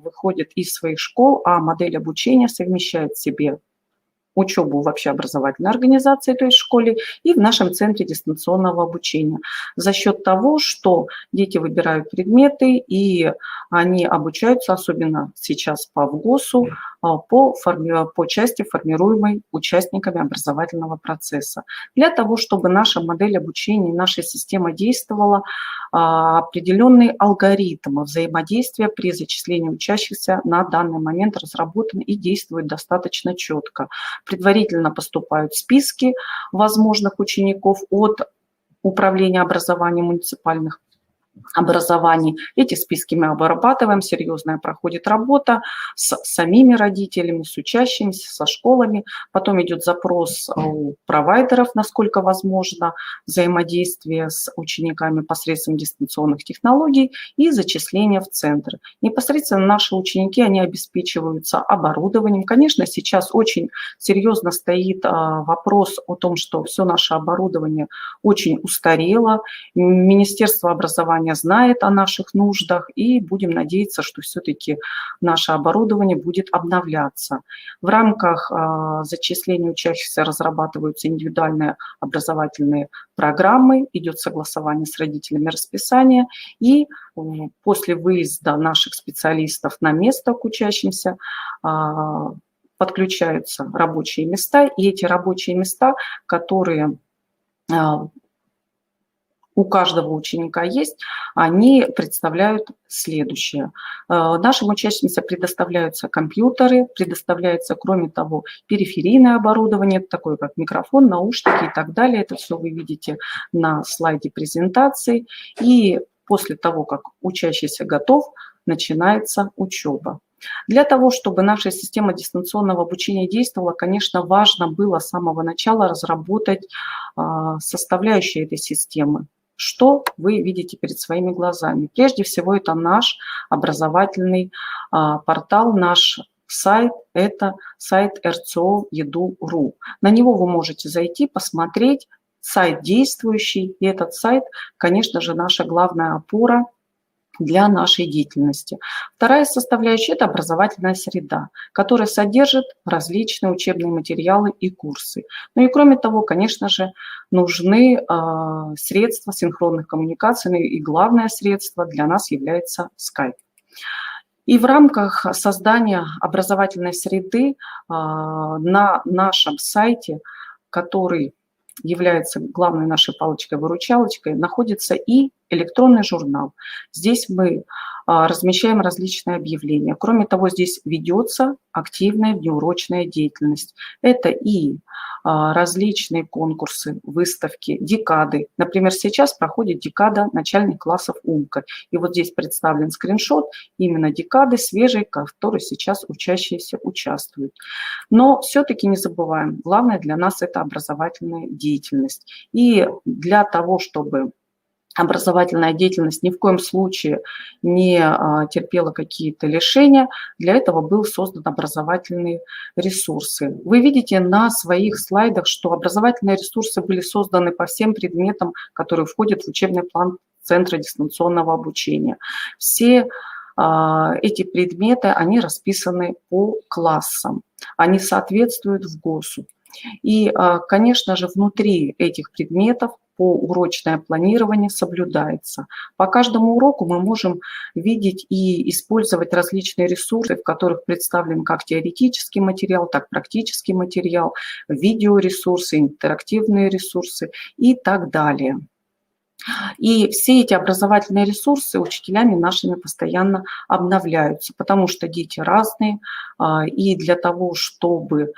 Speaker 8: выходят из своих школ, а модель обучения совмещает в себе учебу в общеобразовательной организации, то есть в школе, и в нашем центре дистанционного обучения. За счет того, что дети выбирают предметы, и они обучаются, особенно сейчас по ВГОСу, по части, формируемой участниками образовательного процесса. Для того, чтобы наша модель обучения, наша система действовала, определенный алгоритм взаимодействия при зачислении учащихся на данный момент разработан и действует достаточно четко. Предварительно поступают списки возможных учеников от Управления образования муниципальных образований. Эти списки мы обрабатываем, серьезная проходит работа с самими родителями, с учащимися, со школами. Потом идет запрос у провайдеров, насколько возможно, взаимодействие с учениками посредством дистанционных технологий и зачисление в центр. Непосредственно наши ученики, они обеспечиваются оборудованием. Конечно, сейчас очень серьезно стоит вопрос о том, что все наше оборудование очень устарело. Министерство образования знает о наших нуждах, и будем надеяться, что все-таки наше оборудование будет обновляться. В рамках зачисления учащихся разрабатываются индивидуальные образовательные программы, идет согласование с родителями расписания, и после выезда наших специалистов на место к учащимся подключаются рабочие места, и эти рабочие места, которые у каждого ученика есть, они представляют следующее. Нашим учащимся предоставляются компьютеры, предоставляется, кроме того, периферийное оборудование, такое как микрофон, наушники и так далее. Это все вы видите на слайде презентации. И после того, как учащийся готов, начинается учеба. Для того, чтобы наша система дистанционного обучения действовала, конечно, важно было с самого начала разработать составляющие этой системы. Что вы видите перед своими глазами? Прежде всего, это наш образовательный портал, наш сайт, это сайт РЦО-Еду.ру. На него вы можете зайти, посмотреть, сайт действующий, и этот сайт, конечно же, наша главная опора для нашей деятельности. Вторая составляющая – это образовательная среда, которая содержит различные учебные материалы и курсы. Ну и кроме того, конечно же, нужны средства синхронных коммуникаций, и главное средство для нас является Skype. И в рамках создания образовательной среды на нашем сайте, который является главной нашей палочкой-выручалочкой, находится и электронный журнал. Здесь мы размещаем различные объявления. Кроме того, здесь ведется активная внеурочная деятельность. Это и различные конкурсы, выставки, декады. Например, сейчас проходит декада начальных классов УМКа. И вот здесь представлен скриншот именно декады свежей, в которой сейчас учащиеся участвуют. Но все-таки не забываем, главное для нас это образовательная деятельность. И для того, чтобы образовательная деятельность ни в коем случае не терпела какие-то лишения, для этого был создан образовательные ресурсы. Вы видите на своих слайдах, что образовательные ресурсы были созданы по всем предметам, которые входят в учебный план Центра дистанционного обучения. Все эти предметы, они расписаны по классам, они соответствуют ВГОСу. И, конечно же, внутри этих предметов поурочное планирование соблюдается. По каждому уроку мы можем видеть и использовать различные ресурсы, в которых представлен как теоретический материал, так и практический материал, видеоресурсы, интерактивные ресурсы и так далее. И все эти образовательные ресурсы учителями нашими постоянно обновляются, потому что дети разные, и для того, чтобы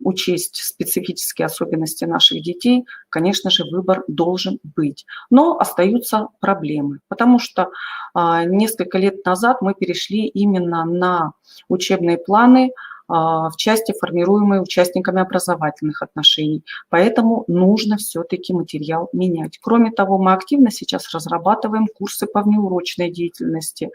Speaker 8: учесть специфические особенности наших детей, конечно же, выбор должен быть. Но остаются проблемы, потому что несколько лет назад мы перешли именно на учебные планы в части, формируемой участниками образовательных отношений. Поэтому нужно все-таки материал менять. Кроме того, мы активно сейчас разрабатываем курсы по внеурочной деятельности,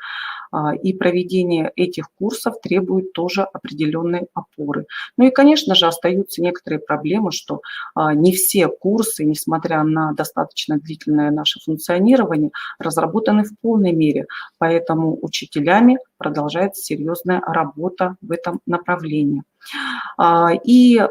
Speaker 8: и проведение этих курсов требует тоже определенной опоры. Ну и, конечно же, остаются некоторые проблемы, что не все курсы, несмотря на достаточно длительное наше функционирование, разработаны в полной мере. Поэтому учителями продолжается серьезная работа в этом направлении. И,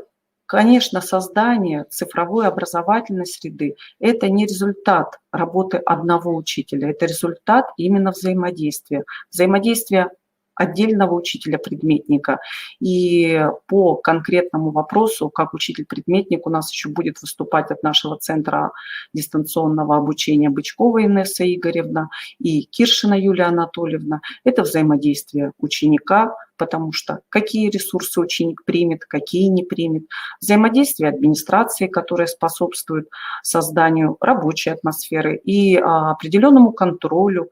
Speaker 8: конечно, создание цифровой образовательной среды – это не результат работы одного учителя, это результат именно взаимодействия. Взаимодействия отдельного учителя-предметника. И по конкретному вопросу, как учитель-предметник, у нас еще будет выступать от нашего центра дистанционного обучения Бычкова Инесса Игоревна и Киршина Юлия Анатольевна. Это взаимодействие ученика, потому что какие ресурсы ученик примет, какие не примет. Взаимодействие администрации, которая способствует созданию рабочей атмосферы и определенному контролю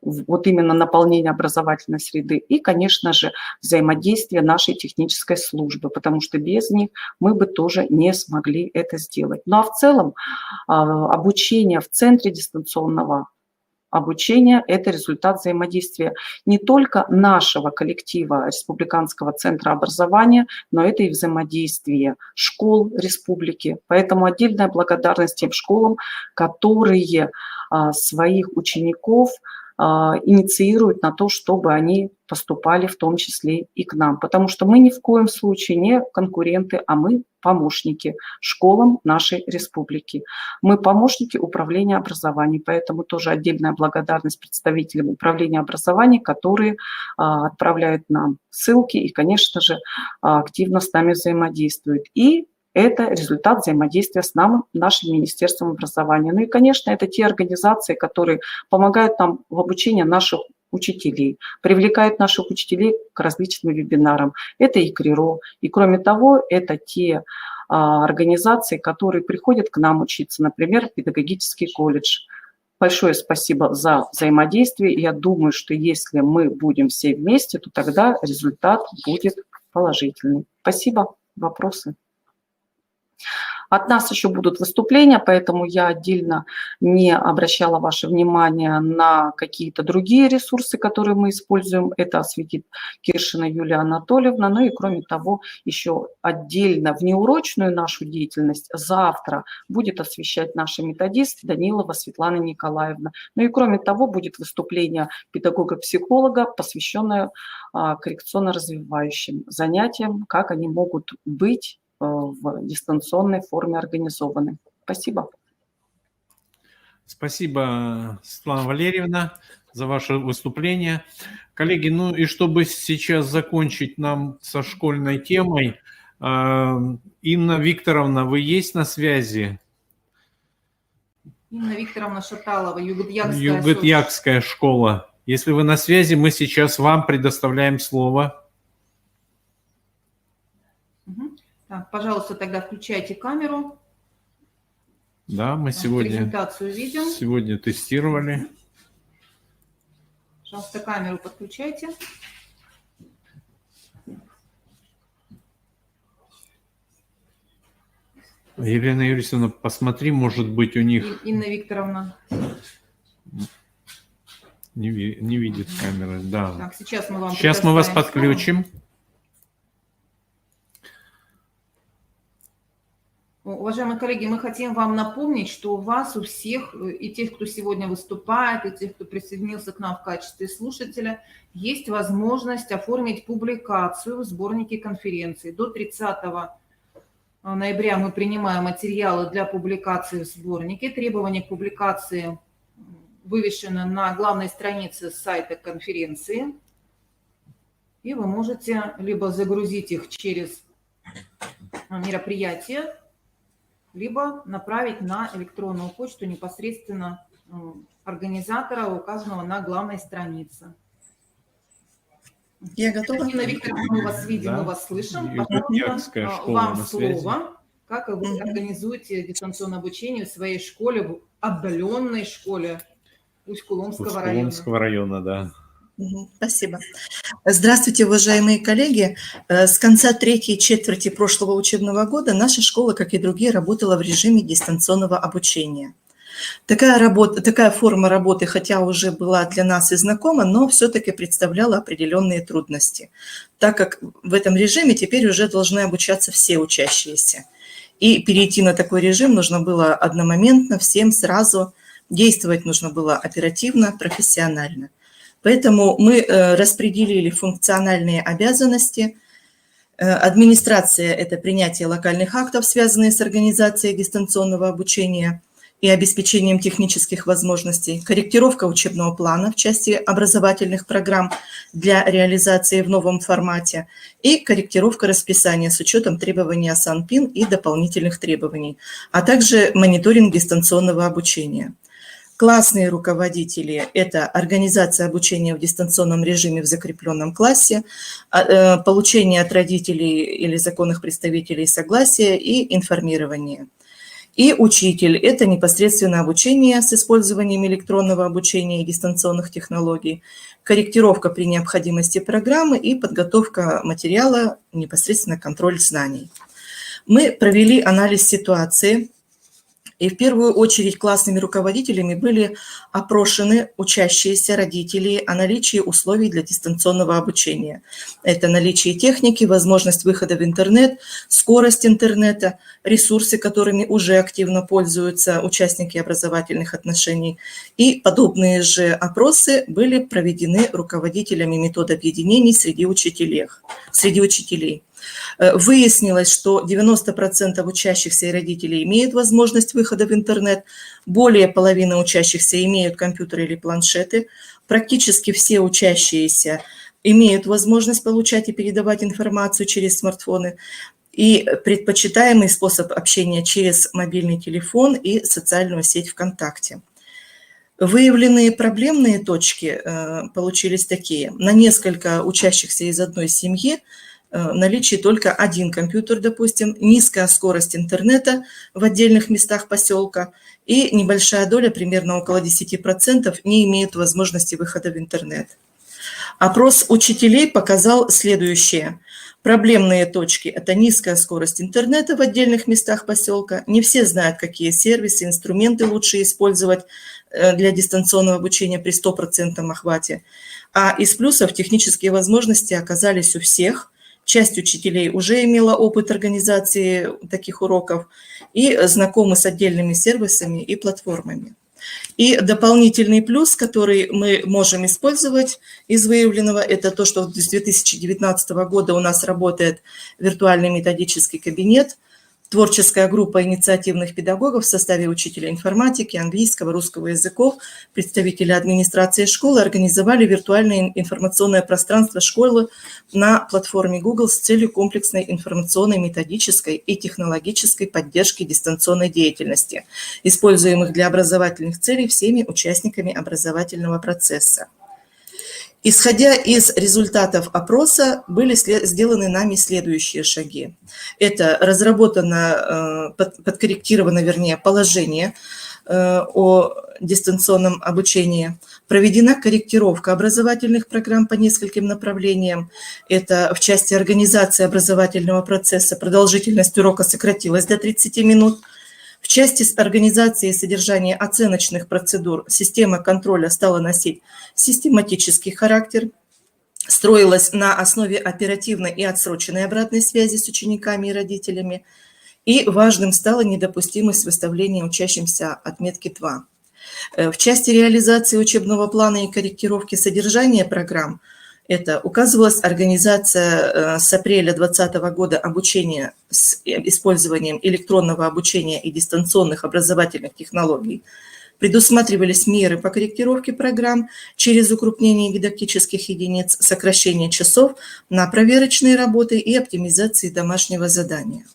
Speaker 8: вот именно наполнение образовательной среды и, конечно же, взаимодействие нашей технической службы, потому что без них мы бы тоже не смогли это сделать. Ну а в целом обучение в центре дистанционного обучения – это результат взаимодействия не только нашего коллектива Республиканского центра образования, но это и взаимодействие школ республики. Поэтому отдельная благодарность тем школам, которые своих учеников инициируют на то, чтобы они поступали в том числе и к нам. Потому что мы ни в коем случае не конкуренты, а мы помощники школам нашей республики. Мы помощники управления образованием, поэтому тоже отдельная благодарность представителям управления образованием, которые отправляют нам ссылки и, конечно же, активно с нами взаимодействуют. И это результат взаимодействия с нашим Министерством образования. Ну и, конечно, это те организации, которые помогают нам в обучении наших учителей, привлекают наших учителей к различным вебинарам. Это и КРИРО. И, кроме того, это те организации, которые приходят к нам учиться, например, педагогический колледж. Большое спасибо за взаимодействие. Я думаю, что если мы будем все вместе, то тогда результат будет положительный. Спасибо. Вопросы? От нас еще будут выступления, поэтому я отдельно не обращала ваше внимание на какие-то другие ресурсы, которые мы используем. Это осветит Киршина Юлия Анатольевна. Ну и кроме того, еще отдельно внеурочную нашу деятельность завтра будет освещать наша методист Данилова Светлана Николаевна. Ну и кроме того, будет выступление педагога-психолога, посвященное коррекционно-развивающим занятиям, как они могут быть в дистанционной форме организованы. Спасибо.
Speaker 2: Спасибо, Светлана Валерьевна, за ваше выступление. Коллеги, ну и чтобы сейчас закончить нам со школьной темой, Инна Викторовна, вы есть на связи?
Speaker 1: Инна Викторовна Шаталова, Югытьякская
Speaker 2: Югытьякская школа. Если вы на связи, мы сейчас вам предоставляем слово.
Speaker 1: Так, пожалуйста, тогда включайте камеру.
Speaker 2: Да, мы
Speaker 1: презентацию видим.
Speaker 2: Сегодня тестировали.
Speaker 1: Пожалуйста, камеру подключайте.
Speaker 2: Елена Юрьевна, посмотри, может быть, у них...
Speaker 1: Инна Викторовна.
Speaker 2: Не видит камеры, да.
Speaker 1: Так, сейчас мы вам
Speaker 2: Сейчас мы вас подключим.
Speaker 1: Уважаемые коллеги, мы хотим вам напомнить, что у вас, у всех, и тех, кто сегодня выступает, и тех, кто присоединился к нам в качестве слушателя, есть возможность оформить публикацию в сборнике конференции. До 30 ноября мы принимаем материалы для публикации в сборнике. Требования к публикации вывешены на главной странице сайта конференции. И вы можете либо загрузить их через мероприятие, либо направить на электронную почту непосредственно организатора, указанного на главной странице.
Speaker 9: Я готова.
Speaker 1: Инна Викторовна, мы вас видим, мы вас слышим. Пожалуйста, вам слово. Как вы организуете дистанционное обучение в своей школе, в отдаленной школе Усть-Куломского района?
Speaker 2: Усть-Куломского района, да.
Speaker 9: Спасибо. Здравствуйте, уважаемые коллеги. С конца третьей четверти прошлого учебного года наша школа, как и другие, работала в режиме дистанционного обучения. Такая форма работы, хотя уже была для нас и знакома, но все-таки представляла определенные трудности, так как в этом режиме теперь уже должны обучаться все учащиеся. И перейти на такой режим нужно было одномоментно, всем сразу, действовать нужно было оперативно, профессионально. Поэтому мы распределили функциональные обязанности. Администрация – это принятие локальных актов, связанные с организацией дистанционного обучения и обеспечением технических возможностей, корректировка учебного плана в части образовательных программ для реализации в новом формате и корректировка расписания с учетом требований Санпин и дополнительных требований, а также мониторинг дистанционного обучения. Классные руководители – это организация обучения в дистанционном режиме в закрепленном классе, получение от родителей или законных представителей согласия и информирование. И учитель – это непосредственно обучение с использованием электронного обучения и дистанционных технологий, корректировка при необходимости программы и подготовка материала, непосредственно контроль знаний. Мы провели анализ ситуации. И в первую очередь классными руководителями были опрошены учащиеся родители о наличии условий для дистанционного обучения. Это наличие техники, возможность выхода в интернет, скорость интернета, ресурсы, которыми уже активно пользуются участники образовательных отношений. И подобные же опросы были проведены руководителями метод объединений среди учителей. Выяснилось, что 90% учащихся и родителей имеют возможность выхода в интернет, более половины учащихся имеют компьютеры или планшеты, практически все учащиеся имеют возможность получать и передавать информацию через смартфоны, и предпочитаемый способ общения через мобильный телефон и социальную сеть ВКонтакте. Выявленные проблемные точки получились такие. На несколько учащихся из одной семьи наличие только один компьютер, допустим, низкая скорость интернета в отдельных местах поселка и небольшая доля, примерно около 10%, не имеют возможности выхода в интернет. Опрос учителей показал следующее. Проблемные точки – это низкая скорость интернета в отдельных местах поселка. Не все знают, какие сервисы, инструменты лучше использовать для дистанционного обучения при 100% охвате. А из плюсов технические возможности оказались у всех. Часть учителей уже имела опыт организации таких уроков и знакомы с отдельными сервисами и платформами. И дополнительный плюс, который мы можем использовать из выявленного, это то, что с 2019 года у нас работает виртуальный методический кабинет, творческая группа инициативных педагогов в составе учителя информатики, английского, русского языков, представители администрации школы организовали виртуальное информационное пространство школы на платформе Google с целью комплексной информационной, методической и технологической поддержки дистанционной деятельности, используемых для образовательных целей всеми участниками образовательного процесса. Исходя из результатов опроса, были сделаны нами следующие шаги. Это разработано, подкорректировано, вернее, положение о дистанционном обучении, проведена корректировка образовательных программ по нескольким направлениям. Это в части организации образовательного процесса продолжительность урока сократилась до 30 минут. В части организации и содержания оценочных процедур система контроля стала носить систематический характер, строилась на основе оперативной и отсроченной обратной связи с учениками и родителями. И важным стала недопустимость выставления учащимся отметки ТВА. В части реализации учебного плана и корректировки содержания программ это указывалась организация с апреля 2020 года обучения с использованием электронного обучения и дистанционных образовательных технологий. Предусматривались меры по корректировке программ через укрупнение дидактических единиц, сокращение часов на проверочные работы и оптимизации домашнего задания.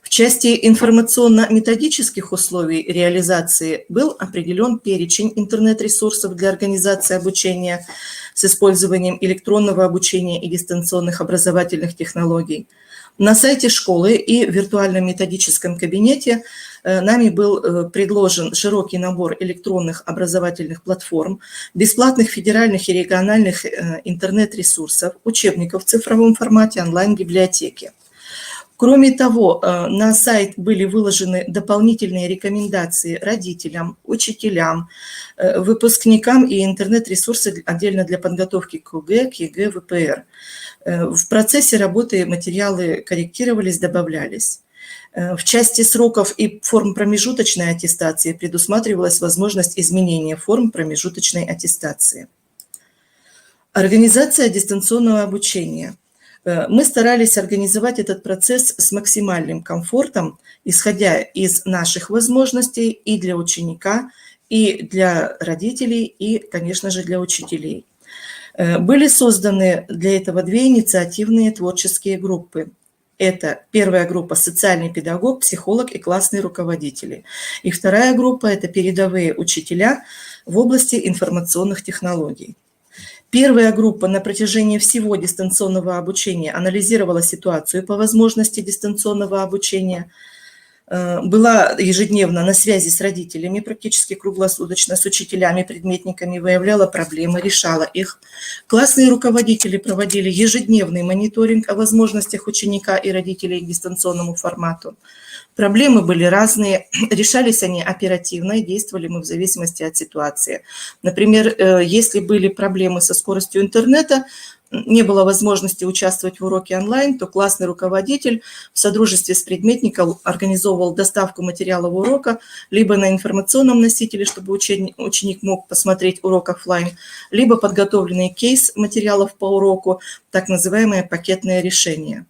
Speaker 9: В части информационно-методических условий реализации был определен перечень интернет-ресурсов для организации обучения с использованием электронного обучения и дистанционных образовательных технологий. На сайте школы и в виртуальном методическом кабинете нами был предложен широкий набор электронных образовательных платформ, бесплатных федеральных и региональных интернет-ресурсов, учебников в цифровом формате, онлайн-библиотеки. Кроме того, на сайт были выложены дополнительные рекомендации родителям, учителям, выпускникам и интернет-ресурсы отдельно для подготовки к ОГЭ, к ЕГЭ, ВПР. В процессе работы материалы корректировались, добавлялись. В части сроков и форм промежуточной аттестации предусматривалась возможность изменения форм промежуточной аттестации. Организация дистанционного обучения. Мы старались организовать этот процесс с максимальным комфортом, исходя из наших возможностей и для ученика, и для родителей, и, конечно же, для учителей. Были созданы для этого две инициативные творческие группы. Это первая группа «Социальный педагог», психолог и классные руководители. И вторая группа – это передовые учителя в области информационных технологий. Первая группа на протяжении всего дистанционного обучения анализировала ситуацию по возможности дистанционного обучения, была ежедневно на связи с родителями, практически круглосуточно, с учителями, предметниками, выявляла проблемы, решала их. Классные руководители проводили ежедневный мониторинг о возможностях ученика и родителей к дистанционному формату. Проблемы были разные, решались они оперативно, и действовали мы в зависимости от ситуации. Например, если были проблемы со скоростью интернета, не было возможности участвовать в уроке онлайн, то классный руководитель в содружестве с предметником организовывал доставку материалов урока либо на информационном носителе, чтобы ученик мог посмотреть урок офлайн, либо подготовленный кейс материалов по уроку, так называемое пакетное решение.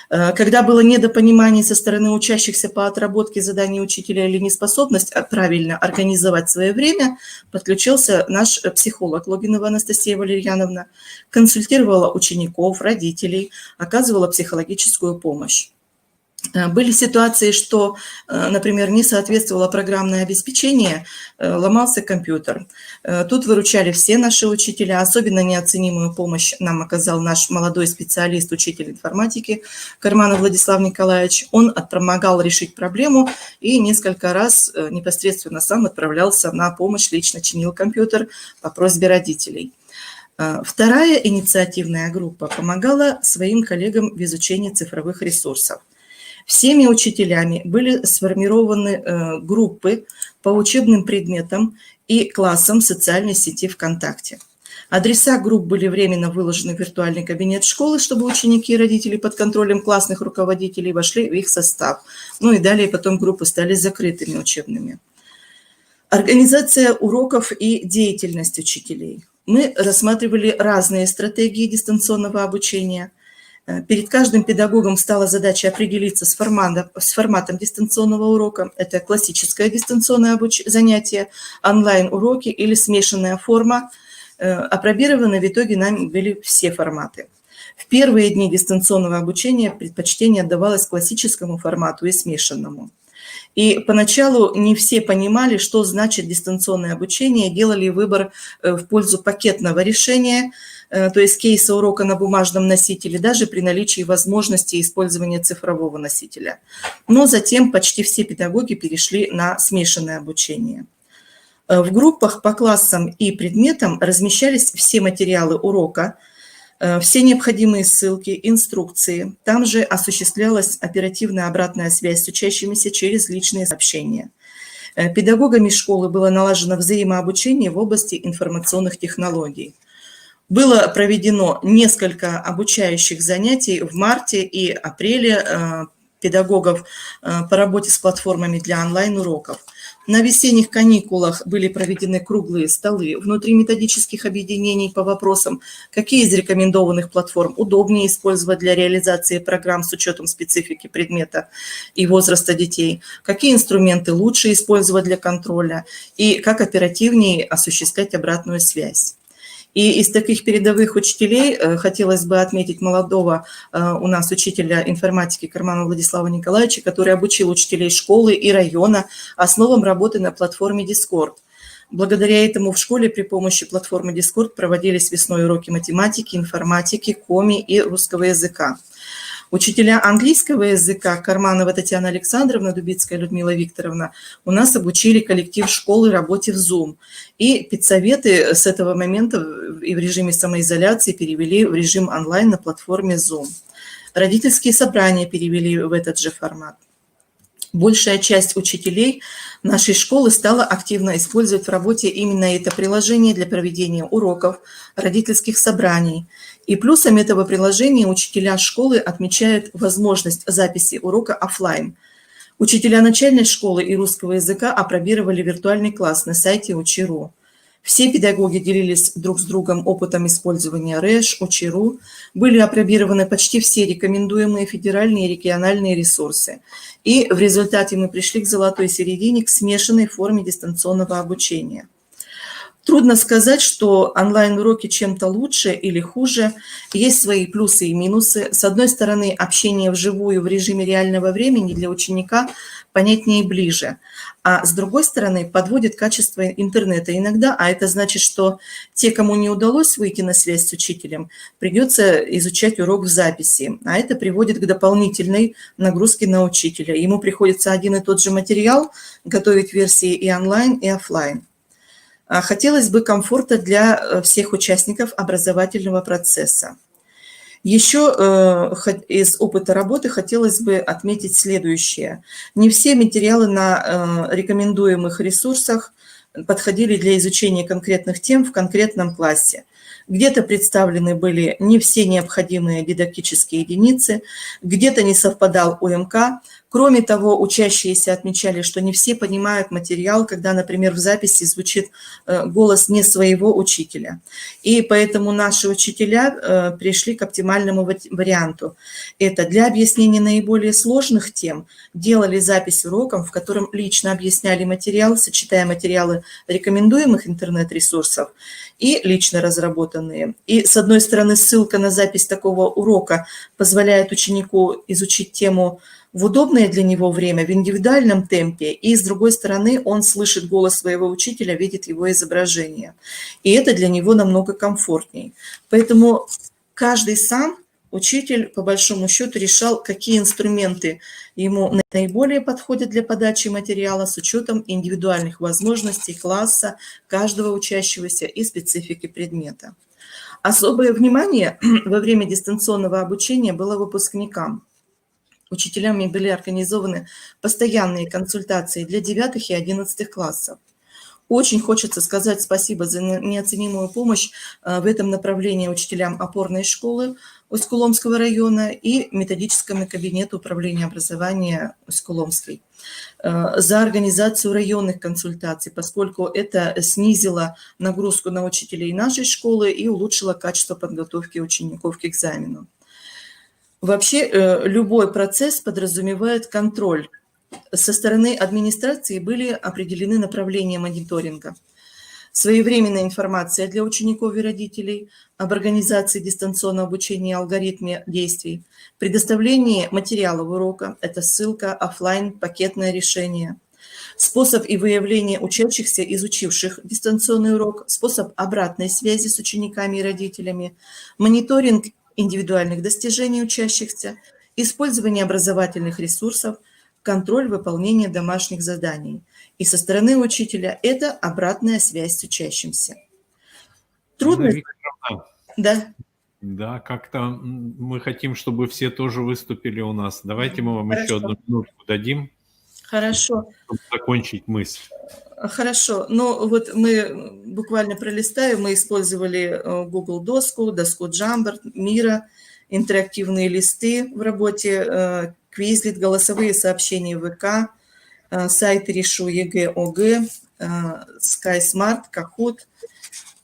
Speaker 9: Когда было недопонимание со стороны учащихся по отработке заданий учителя или неспособность правильно организовать свое время, подключился наш психолог Логинова Анастасия Валерьяновна, консультировала учеников, родителей, оказывала психологическую помощь. Были ситуации, что, например, не соответствовало программное обеспечение, ломался компьютер. Тут выручали все наши учителя. Особенно неоценимую помощь нам оказал наш молодой специалист, учитель информатики Карманов Владислав Николаевич. Он помогал решить проблему и несколько раз непосредственно сам отправлялся на помощь, лично чинил компьютер по просьбе родителей. Вторая инициативная группа помогала своим коллегам в изучении цифровых ресурсов. Всеми учителями были сформированы группы по учебным предметам и классам социальной сети ВКонтакте. Адреса групп были временно выложены в виртуальный кабинет школы, чтобы ученики и родители под контролем классных руководителей вошли в их состав. Ну и далее потом группы стали закрытыми учебными. Организация уроков и деятельность учителей. Мы рассматривали разные стратегии дистанционного обучения. Перед каждым педагогом стала задача определиться с форматом дистанционного урока. Это классическое дистанционное занятие, онлайн-уроки или смешанная форма. Опробированы в итоге нами были все форматы. В первые дни дистанционного обучения предпочтение отдавалось классическому формату и смешанному. И поначалу не все понимали, что значит дистанционное обучение, делали выбор в пользу пакетного решения, то есть кейса урока на бумажном носителе, даже при наличии возможности использования цифрового носителя. Но затем почти все педагоги перешли на смешанное обучение. В группах по классам и предметам размещались все материалы урока, все необходимые ссылки, инструкции. Там же осуществлялась оперативная обратная связь с учащимися через личные сообщения. Педагогами школы было налажено взаимообучение в области информационных технологий. Было проведено несколько обучающих занятий в марте и апреле педагогов по работе с платформами для онлайн-уроков. На весенних каникулах были проведены круглые столы внутри методических объединений по вопросам, какие из рекомендованных платформ удобнее использовать для реализации программ с учетом специфики предмета и возраста детей, какие инструменты лучше использовать для контроля и как оперативнее осуществлять обратную связь. И из таких передовых учителей хотелось бы отметить молодого у нас учителя информатики Карманова Владислава Николаевича, который обучил учителей школы и района основам работы на платформе Discord. Благодаря этому в школе при помощи платформы Discord проводились весной уроки математики, информатики, коми и русского языка. Учителя английского языка Карманова Татьяна Александровна, Дубицкая Людмила Викторовна у нас обучили коллектив школы работе в Zoom. И педсоветы с этого момента и в режиме самоизоляции перевели в режим онлайн на платформе Zoom. Родительские собрания перевели в этот же формат. Большая часть учителей нашей школы стала активно использовать в работе именно это приложение для проведения уроков, родительских собраний. И плюсом этого приложения учителя школы отмечают возможность записи урока офлайн. Учителя начальной школы и русского языка апробировали виртуальный класс на сайте Учи.ру. Все педагоги делились друг с другом опытом использования РЭШ, Учи.ру. Были апробированы почти все рекомендуемые федеральные и региональные ресурсы. И в результате мы пришли к золотой середине, к смешанной форме дистанционного обучения. Трудно сказать, что онлайн-уроки чем-то лучше или хуже. Есть свои плюсы и минусы. С одной стороны, общение вживую в режиме реального времени для ученика понятнее и ближе. А с другой стороны, подводит качество интернета иногда, а это значит, что те, кому не удалось выйти на связь с учителем, придется изучать урок в записи. А это приводит к дополнительной нагрузке на учителя. Ему приходится один и тот же материал готовить версии и онлайн, и офлайн. Хотелось бы комфорта для всех участников образовательного процесса. Еще из опыта работы хотелось бы отметить следующее. Не все материалы на рекомендуемых ресурсах подходили для изучения конкретных тем в конкретном классе. Где-то представлены были не все необходимые дидактические единицы, где-то не совпадал УМК. Кроме того, учащиеся отмечали, что не все понимают материал, когда, например, в записи звучит голос не своего учителя. И поэтому наши учителя пришли к оптимальному варианту. Это для объяснения наиболее сложных тем делали запись уроком, в котором лично объясняли материал, сочетая материалы рекомендуемых интернет-ресурсов и лично разработанные. И, с одной стороны, ссылка на запись такого урока позволяет ученику изучить тему в удобное для него время, в индивидуальном темпе, и, с другой стороны, он слышит голос своего учителя, видит его изображение. И это для него намного комфортнее. Поэтому каждый сам, учитель, по большому счету, решал, какие инструменты ему наиболее подходят для подачи материала с учетом индивидуальных возможностей класса, каждого учащегося и специфики предмета. Особое внимание во время дистанционного обучения было выпускникам. Учителями были организованы постоянные консультации для 9 и 11 классов. Очень хочется сказать спасибо за неоценимую помощь в этом направлении учителям опорной школы Усть-Куломского района и методическому кабинету управления образования Усть-Куломской за организацию районных консультаций, поскольку это снизило нагрузку на учителей нашей школы и улучшило качество подготовки учеников к экзамену. Вообще, любой процесс подразумевает контроль. Со стороны администрации были определены направления мониторинга. Своевременная информация для учеников и родителей об организации дистанционного обучения и алгоритме действий, предоставление материалов урока, это ссылка, офлайн, пакетное решение, способ и выявление учащихся, изучивших дистанционный урок, способ обратной связи с учениками и родителями, мониторинг индивидуальных достижений учащихся, использование образовательных ресурсов, контроль выполнения домашних заданий. И со стороны учителя это обратная связь с учащимся. Трудно... Да.
Speaker 2: Да, как-то мы хотим, чтобы все тоже выступили у нас. Давайте мы вам еще одну минутку дадим.
Speaker 9: Хорошо.
Speaker 2: Чтобы закончить мысль.
Speaker 9: Хорошо. Ну вот мы буквально пролистаем, мы использовали Google доску Jamboard, Мира, интерактивные листы в работе, Quizlet, голосовые сообщения в ВК, сайт Решу ЕГЭ, ОГЭ, SkySmart, Kahoot.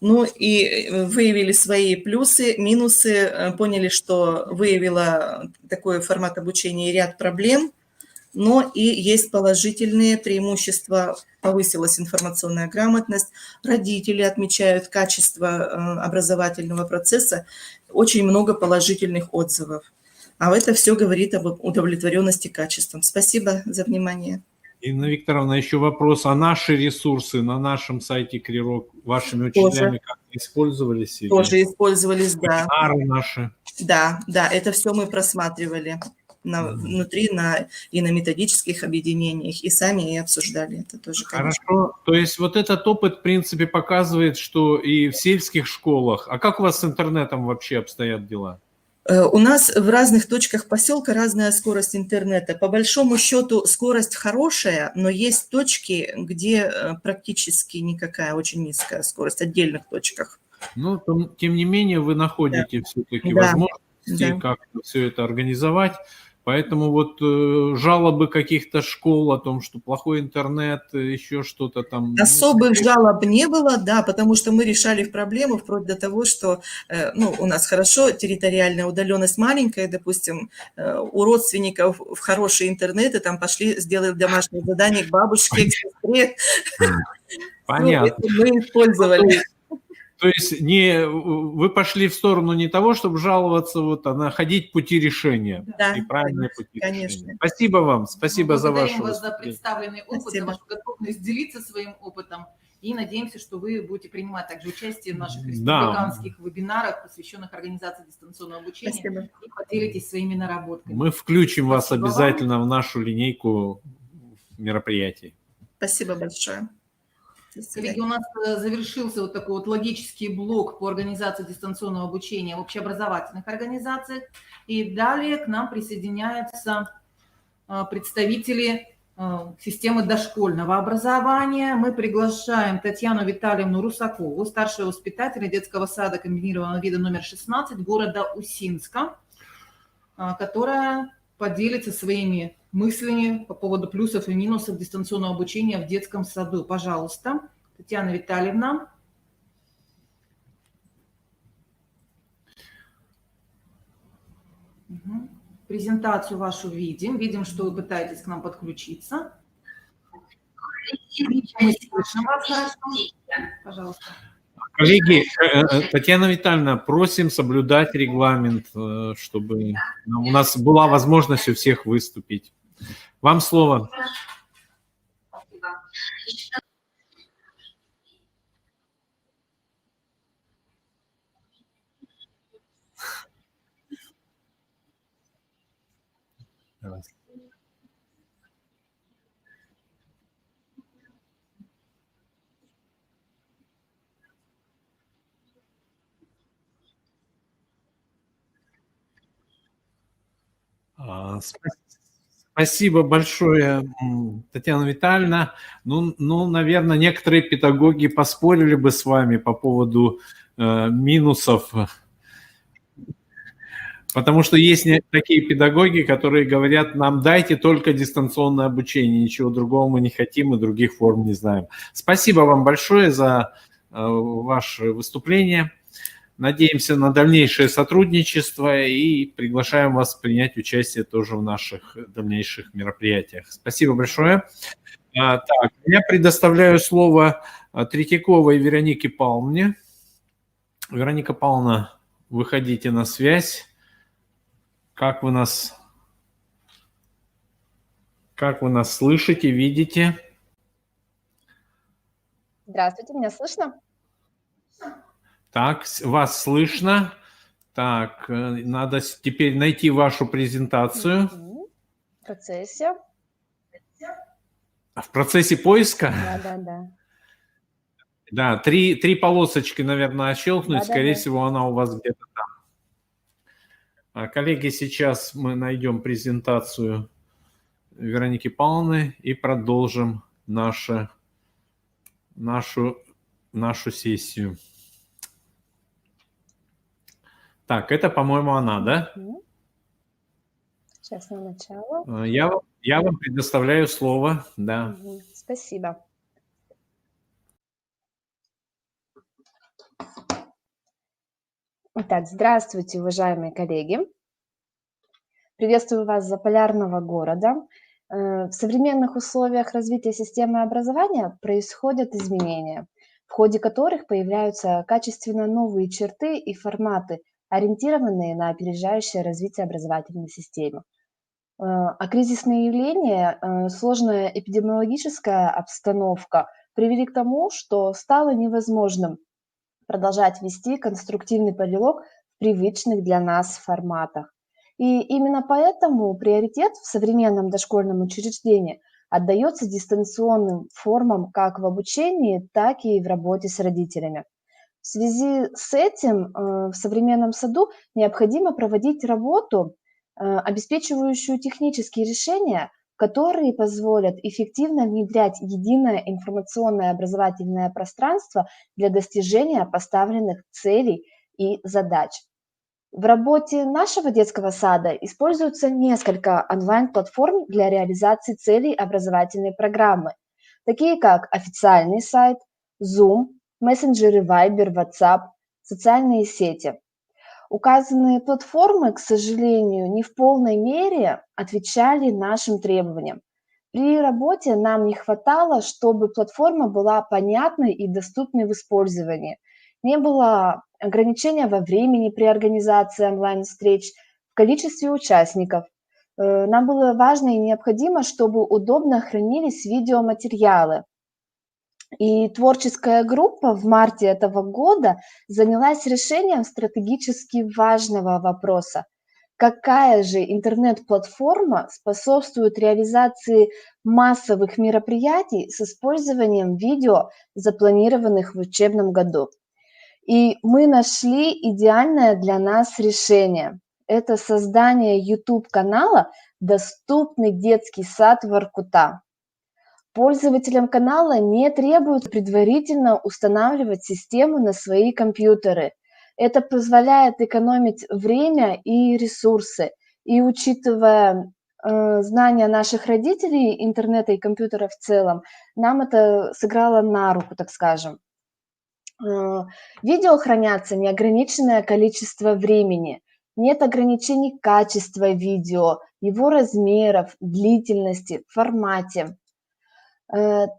Speaker 9: Ну и выявили свои плюсы, минусы, поняли, что выявила такой формат обучения и ряд проблем, но и есть положительные преимущества. Повысилась информационная грамотность, родители отмечают качество образовательного процесса, очень много положительных отзывов. А это все говорит об удовлетворенности качеством. Спасибо за внимание.
Speaker 2: Инна Викторовна, еще вопрос. А наши ресурсы на нашем сайте Крирок вашими учителями как использовались?
Speaker 9: Тоже использовались, да.
Speaker 2: Вебинары наши?
Speaker 9: Да, это все мы просматривали внутри и на методических объединениях, и сами и обсуждали это тоже. Конечно.
Speaker 2: Хорошо. То есть вот этот опыт, в принципе, показывает, что и в сельских школах. А как у вас с интернетом вообще обстоят дела?
Speaker 9: У нас в разных точках поселка разная скорость интернета. По большому счету скорость хорошая, но есть точки, где практически никакая, очень низкая скорость, в отдельных точках.
Speaker 2: Ну, тем не менее, вы находите все-таки возможности как-то все это организовать. Поэтому вот жалобы каких-то школ о том, что плохой интернет, еще что-то там...
Speaker 9: Особых жалоб не было, да, потому что мы решали проблему вплоть до того, что у нас хорошо, территориальная удаленность маленькая, допустим, у родственников в хороший интернет, и там пошли, сделали домашнее задание к бабушке, к сестре.
Speaker 2: Понятно.
Speaker 9: Мы использовали.
Speaker 2: То есть вы пошли в сторону не того, чтобы жаловаться, а находить пути решения.
Speaker 9: Да,
Speaker 2: и правильные пути
Speaker 9: конечно.
Speaker 2: решения. Спасибо вам, спасибо за ваше
Speaker 1: Благодарим вас за
Speaker 2: выступление.
Speaker 1: представленный опыт, за вашу готовность делиться своим опытом. И надеемся, что вы будете принимать также участие в наших республиканских вебинарах, посвященных организации дистанционного обучения.
Speaker 9: Спасибо.
Speaker 1: И поделитесь своими наработками.
Speaker 2: Мы включим вас
Speaker 1: Спасибо
Speaker 2: обязательно в нашу линейку мероприятий.
Speaker 9: Спасибо большое.
Speaker 1: Коллеги, у нас завершился вот такой вот логический блок по организации дистанционного обучения в общеобразовательных организациях. И далее к нам присоединяются представители системы дошкольного образования. Мы приглашаем Татьяну Витальевну Русакову, старшего воспитателя детского сада комбинированного вида номер 16 города Усинска, которая поделится своими мыслями по поводу плюсов и минусов дистанционного обучения в детском саду. Пожалуйста, Татьяна Витальевна. Угу. Презентацию вашу видим. Видим, что вы пытаетесь к нам подключиться. Мы слышим вас хорошо. Пожалуйста.
Speaker 2: Коллеги, Татьяна Витальевна, просим соблюдать регламент, чтобы у нас была возможность у всех выступить. Вам слово. Спасибо большое, Татьяна Витальевна. Ну, наверное, некоторые педагоги поспорили бы с вами по поводу минусов, потому что есть такие педагоги, которые говорят, нам дайте только дистанционное обучение, ничего другого мы не хотим и других форм не знаем. Спасибо вам большое за ваше выступление. Надеемся на дальнейшее сотрудничество и приглашаем вас принять участие тоже в наших дальнейших мероприятиях. Спасибо большое. Так, я предоставляю слово Третьяковой Веронике Павловне. Вероника Павловна, выходите на связь. Как вы нас слышите, видите?
Speaker 4: Здравствуйте, меня слышно?
Speaker 2: Так, вас слышно. Так, надо теперь найти вашу презентацию.
Speaker 4: В процессе.
Speaker 2: В процессе поиска?
Speaker 4: Да.
Speaker 2: Да, три полосочки, наверное, щелкнуть. Скорее всего, она у вас где-то там. Коллеги, сейчас мы найдем презентацию Вероники Павловны и продолжим нашу сессию. Так, это, по-моему, она, да?
Speaker 4: Сейчас на начало.
Speaker 2: Я вам предоставляю слово, да.
Speaker 4: Спасибо. Итак, здравствуйте, уважаемые коллеги. Приветствую вас с заполярного города. В современных условиях развития системы образования происходят изменения, в ходе которых появляются качественно новые черты и форматы, ориентированные на опережающее развитие образовательной системы. А кризисные явления, сложная эпидемиологическая обстановка привели к тому, что стало невозможным продолжать вести конструктивный диалог в привычных для нас форматах. И именно поэтому приоритет в современном дошкольном учреждении отдается дистанционным формам как в обучении, так и в работе с родителями. В связи с этим в современном саду необходимо проводить работу, обеспечивающую технические решения, которые позволят эффективно внедрять единое информационное образовательное пространство для достижения поставленных целей и задач. В работе нашего детского сада используются несколько онлайн-платформ для реализации целей образовательной программы, такие как официальный сайт, Zoom, мессенджеры Viber, WhatsApp, социальные сети. Указанные платформы, к сожалению, не в полной мере отвечали нашим требованиям. При работе нам не хватало, чтобы платформа была понятной и доступной в использовании. Не было ограничения во времени при организации онлайн-встреч, в количестве участников. Нам было важно и необходимо, чтобы удобно хранились видеоматериалы. И творческая группа в марте этого года занялась решением стратегически важного вопроса. Какая же интернет-платформа способствует реализации массовых мероприятий с использованием видео, запланированных в учебном году? И мы нашли идеальное для нас решение. Это создание YouTube-канала «Доступный детский сад Воркута». Пользователям канала не требуется предварительно устанавливать систему на свои компьютеры. Это позволяет экономить время и ресурсы. И учитывая знания наших родителей, интернета и компьютера в целом, нам это сыграло на руку, так скажем. Видео хранятся неограниченное количество времени. Нет ограничений качества видео, его размеров, длительности, формате.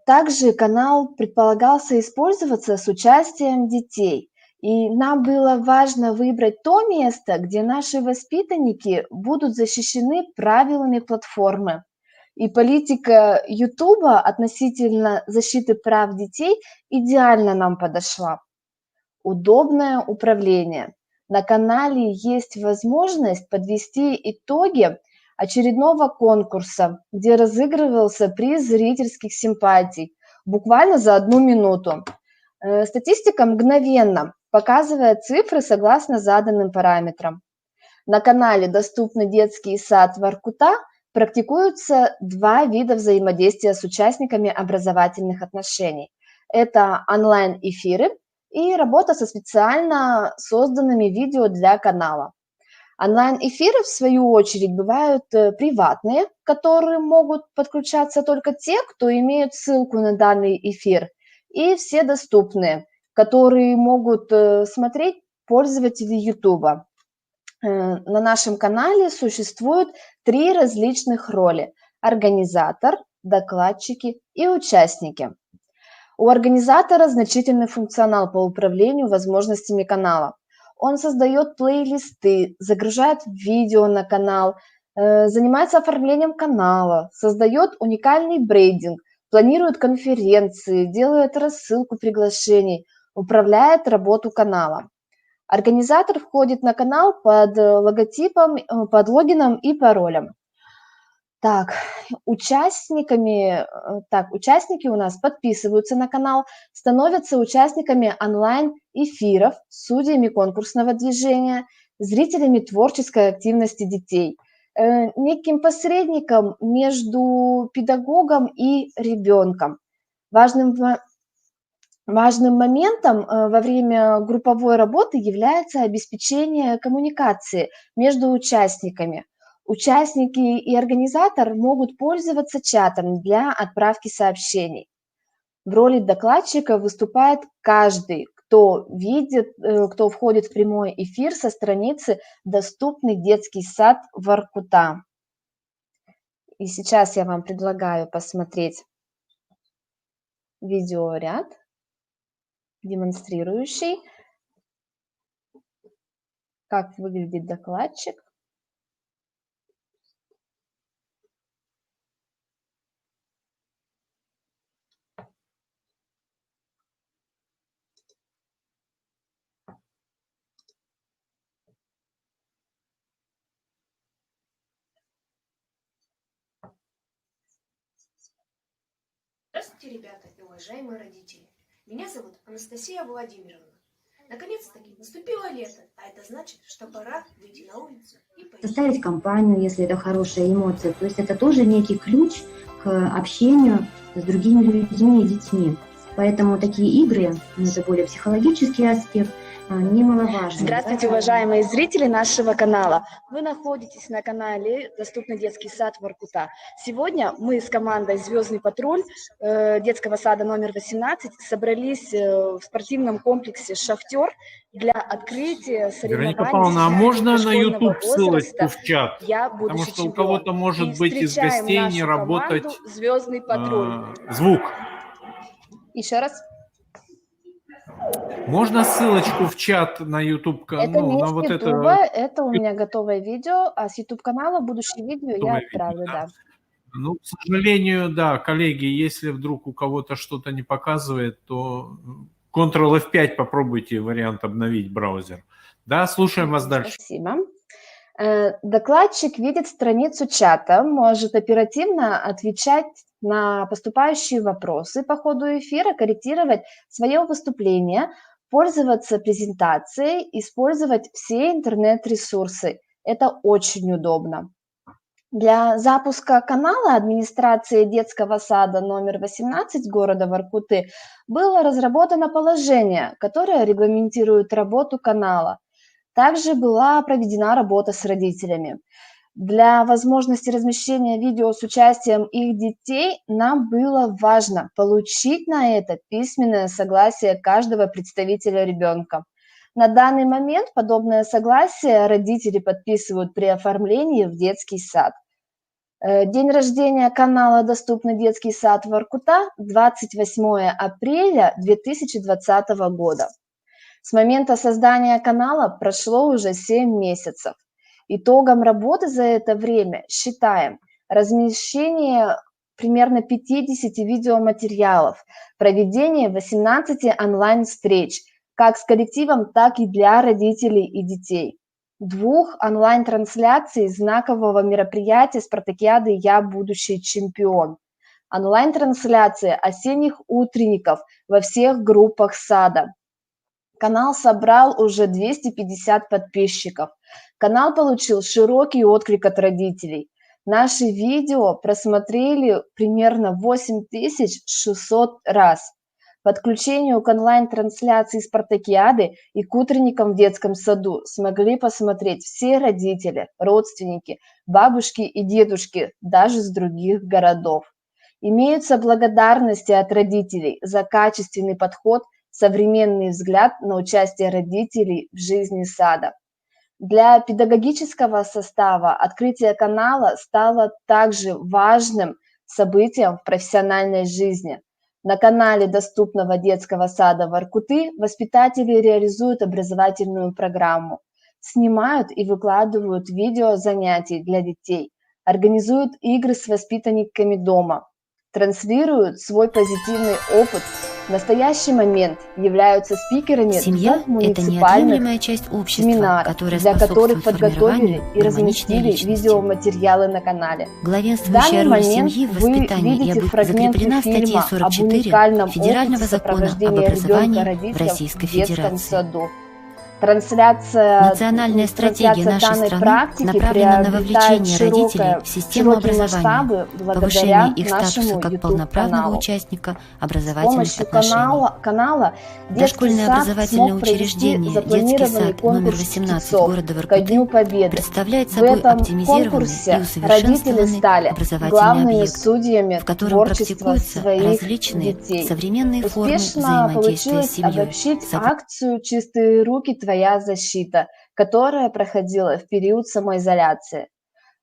Speaker 4: Также канал предполагался использоваться с участием детей. И нам было важно выбрать то место, где наши воспитанники будут защищены правилами платформы. И политика YouTube относительно защиты прав детей идеально нам подошла. Удобное управление. На канале есть возможность подвести итоги очередного конкурса, где разыгрывался приз зрительских симпатий, буквально за 1 минуту. Статистика мгновенно показывает цифры согласно заданным параметрам. На канале «Доступный детский сад Воркута» практикуются 2 вида взаимодействия с участниками образовательных отношений. Это онлайн-эфиры и работа со специально созданными видео для канала. Онлайн-эфиры, в свою очередь, бывают приватные, к которым могут подключаться только те, кто имеет ссылку на данный эфир, и все доступные, которые могут смотреть пользователи YouTube. На нашем канале существует 3 различных роли – организатор, докладчики и участники. У организатора значительный функционал по управлению возможностями канала. Он создает плейлисты, загружает видео на канал, занимается оформлением канала, создает уникальный брендинг, планирует конференции, делает рассылку приглашений, управляет работу канала. Организатор входит на канал под логотипом, под логином и паролем. Участники у нас подписываются на канал, становятся участниками онлайн-эфиров, судьями конкурсного движения, зрителями творческой активности детей, неким посредником между педагогом и ребенком. Важным моментом во время групповой работы является обеспечение коммуникации между участниками. Участники и организатор могут пользоваться чатом для отправки сообщений. В роли докладчика выступает каждый, кто входит в прямой эфир со страницы «Доступный детский сад Воркута». И сейчас я вам предлагаю посмотреть видеоряд, демонстрирующий, как выглядит докладчик.
Speaker 10: Здравствуйте, ребята и уважаемые родители. Меня зовут Анастасия Владимировна. Наконец-таки наступило лето, а это значит, что пора выйти на улицу и поиграть.
Speaker 11: Составить компанию, если это хорошая эмоция. То есть это тоже некий ключ к общению с другими людьми и детьми. Поэтому такие игры, это более психологический аспект, немаловажно.
Speaker 4: Здравствуйте, уважаемые зрители нашего канала. Вы находитесь на канале «Доступный детский сад Воркута». Сегодня мы с командой «Звездный патруль» детского сада номер 18 собрались в спортивном комплексе «Шахтер» для открытия соревнований.
Speaker 2: Вероника Павловна, а можно на YouTube
Speaker 4: ссылочку
Speaker 2: в чат? Потому что у кого-то может
Speaker 4: И
Speaker 2: быть из гостей не работать
Speaker 4: «Звездный патруль».
Speaker 2: звук.
Speaker 4: Еще раз.
Speaker 2: Можно ссылочку в чат на YouTube канал?
Speaker 4: Это не
Speaker 2: на
Speaker 4: с
Speaker 2: вот
Speaker 4: YouTube, это у меня готовое видео, а с YouTube канала будущее видео я
Speaker 2: Готовое
Speaker 4: отправлю,
Speaker 2: видео,
Speaker 4: да.
Speaker 2: Ну, к сожалению, да, коллеги, если вдруг у кого-то что-то не показывает, то Ctrl+F5 попробуйте вариант обновить браузер. Да, слушаем вас дальше.
Speaker 4: Спасибо. Докладчик видит страницу чата, может оперативно отвечать на поступающие вопросы по ходу эфира, корректировать свое выступление, пользоваться презентацией, использовать все интернет-ресурсы. Это очень удобно. Для запуска канала администрации детского сада номер 18 города Воркуты было разработано положение, которое регламентирует работу канала. Также была проведена работа с родителями. Для возможности размещения видео с участием их детей нам было важно получить на это письменное согласие каждого представителя ребенка. На данный момент подобное согласие родители подписывают при оформлении в детский сад. День рождения канала «Доступный детский сад Воркута» 28 апреля 2020 года. С момента создания канала прошло уже 7 месяцев. Итогом работы за это время считаем размещение примерно 50 видеоматериалов, проведение 18 онлайн-встреч, как с коллективом, так и для родителей и детей, 2 онлайн-трансляций знакового мероприятия «Спартакиады. Я будущий чемпион», онлайн-трансляция осенних утренников во всех группах сада. Канал собрал уже 250 подписчиков. Канал получил широкий отклик от родителей. Наши видео просмотрели примерно 8600 раз. Подключению к онлайн-трансляции «Спартакиады» и к утренникам в детском саду смогли посмотреть все родители, родственники, бабушки и дедушки, даже с других городов. Имеются благодарности от родителей за качественный подход, современный взгляд на участие родителей в жизни сада. Для педагогического состава открытие канала стало также важным событием в профессиональной жизни. На канале доступного детского сада Воркуты воспитатели реализуют образовательную программу, снимают и выкладывают видео занятий для детей, организуют игры с воспитанниками дома, транслируют свой позитивный опыт, в настоящий момент являются спикерами
Speaker 12: Семья – это неотъемлемая часть общества,
Speaker 4: семинаров, для которых подготовили и разместили видеоматериалы на канале.
Speaker 12: Главенствующая роль семьи в воспитании и закреплена в статье 44 Федерального закона об образовании в Российской Федерации. Национальная стратегия нашей страны направлена на вовлечение родителей в систему образования, повышение их статуса как полноправного участника образовательных отношений. Дошкольное образовательное учреждение «Детский сад» номер 18 города Воркуты представляет собой оптимизированный и усовершенствованный образовательный объект, в котором практикуются различные современные формы взаимодействия с семьей.
Speaker 13: Акцию «Чистые руки. Твоя защита», которая проходила в период самоизоляции.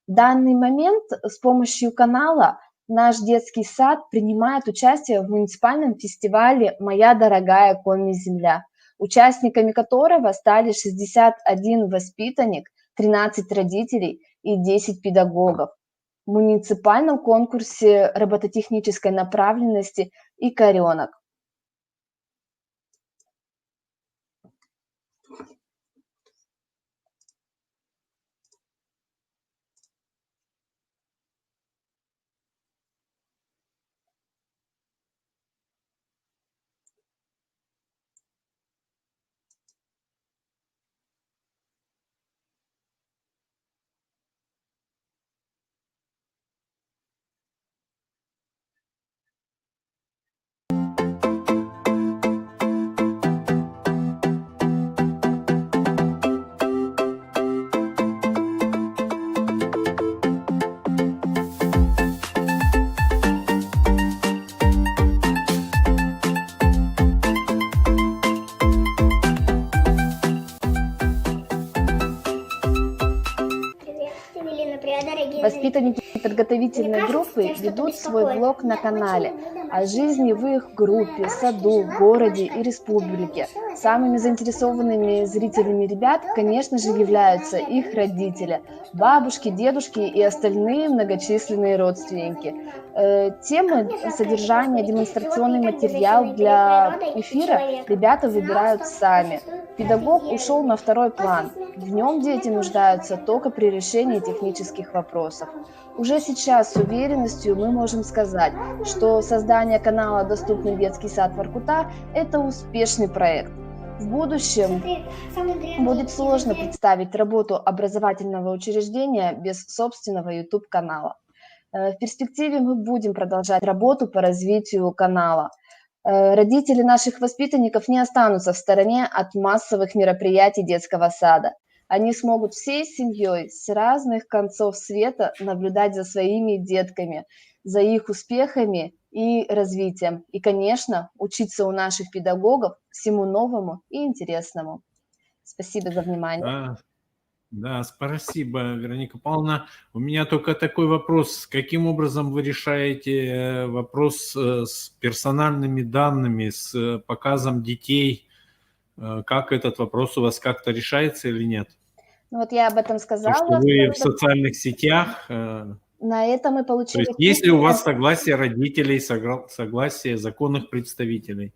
Speaker 13: В данный момент с помощью канала наш детский сад принимает участие в муниципальном фестивале «Моя дорогая Коми-земля», участниками которого стали 61 воспитанник, 13 родителей и 10 педагогов. В муниципальном конкурсе робототехнической направленности «Икоренок». Воспитанники подготовительной группы ведут свой блог на канале о жизни в их группе, саду, городе и республике. Самыми заинтересованными зрителями ребят, конечно же, являются их родители, бабушки, дедушки и остальные многочисленные родственники. Темы, содержание, демонстрационный материал для эфира ребята выбирают сами. Педагог ушел на второй план. В нем дети нуждаются только при решении технических вопросов. Уже сейчас с уверенностью мы можем сказать, что создание канала «Доступный детский сад Воркута» – это успешный проект. В будущем будет сложно представить работу образовательного учреждения без собственного YouTube-канала. В перспективе мы будем продолжать работу по развитию канала. Родители наших воспитанников не останутся в стороне от массовых мероприятий детского сада. Они смогут всей семьей с разных концов света наблюдать за своими детками, за их успехами и развитием. И, конечно, учиться у наших педагогов всему новому и интересному. Спасибо за внимание.
Speaker 2: Да, спасибо, Вероника Павловна. У меня только такой вопрос. Каким образом вы решаете вопрос с персональными данными, с показом детей? Как этот вопрос у вас как-то решается или нет?
Speaker 13: Ну вот я об этом сказала.
Speaker 2: То, что вы в социальных сетях...
Speaker 13: На это мы получили...
Speaker 2: То есть есть ли у вас согласие родителей, согласие законных представителей?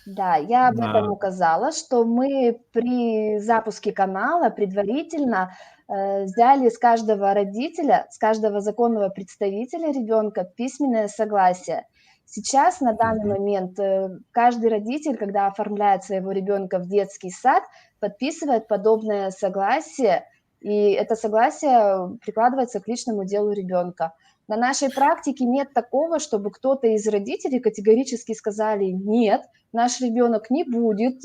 Speaker 13: Да, я об этом указала, что мы при запуске канала предварительно взяли с каждого родителя, с каждого законного представителя ребенка письменное согласие. Сейчас, на данный момент, каждый родитель, когда оформляет своего ребенка в детский сад, подписывает подобное согласие, и это согласие прикладывается к личному делу ребенка. На нашей практике нет такого, чтобы кто-то из родителей категорически сказали: нет, наш ребенок не будет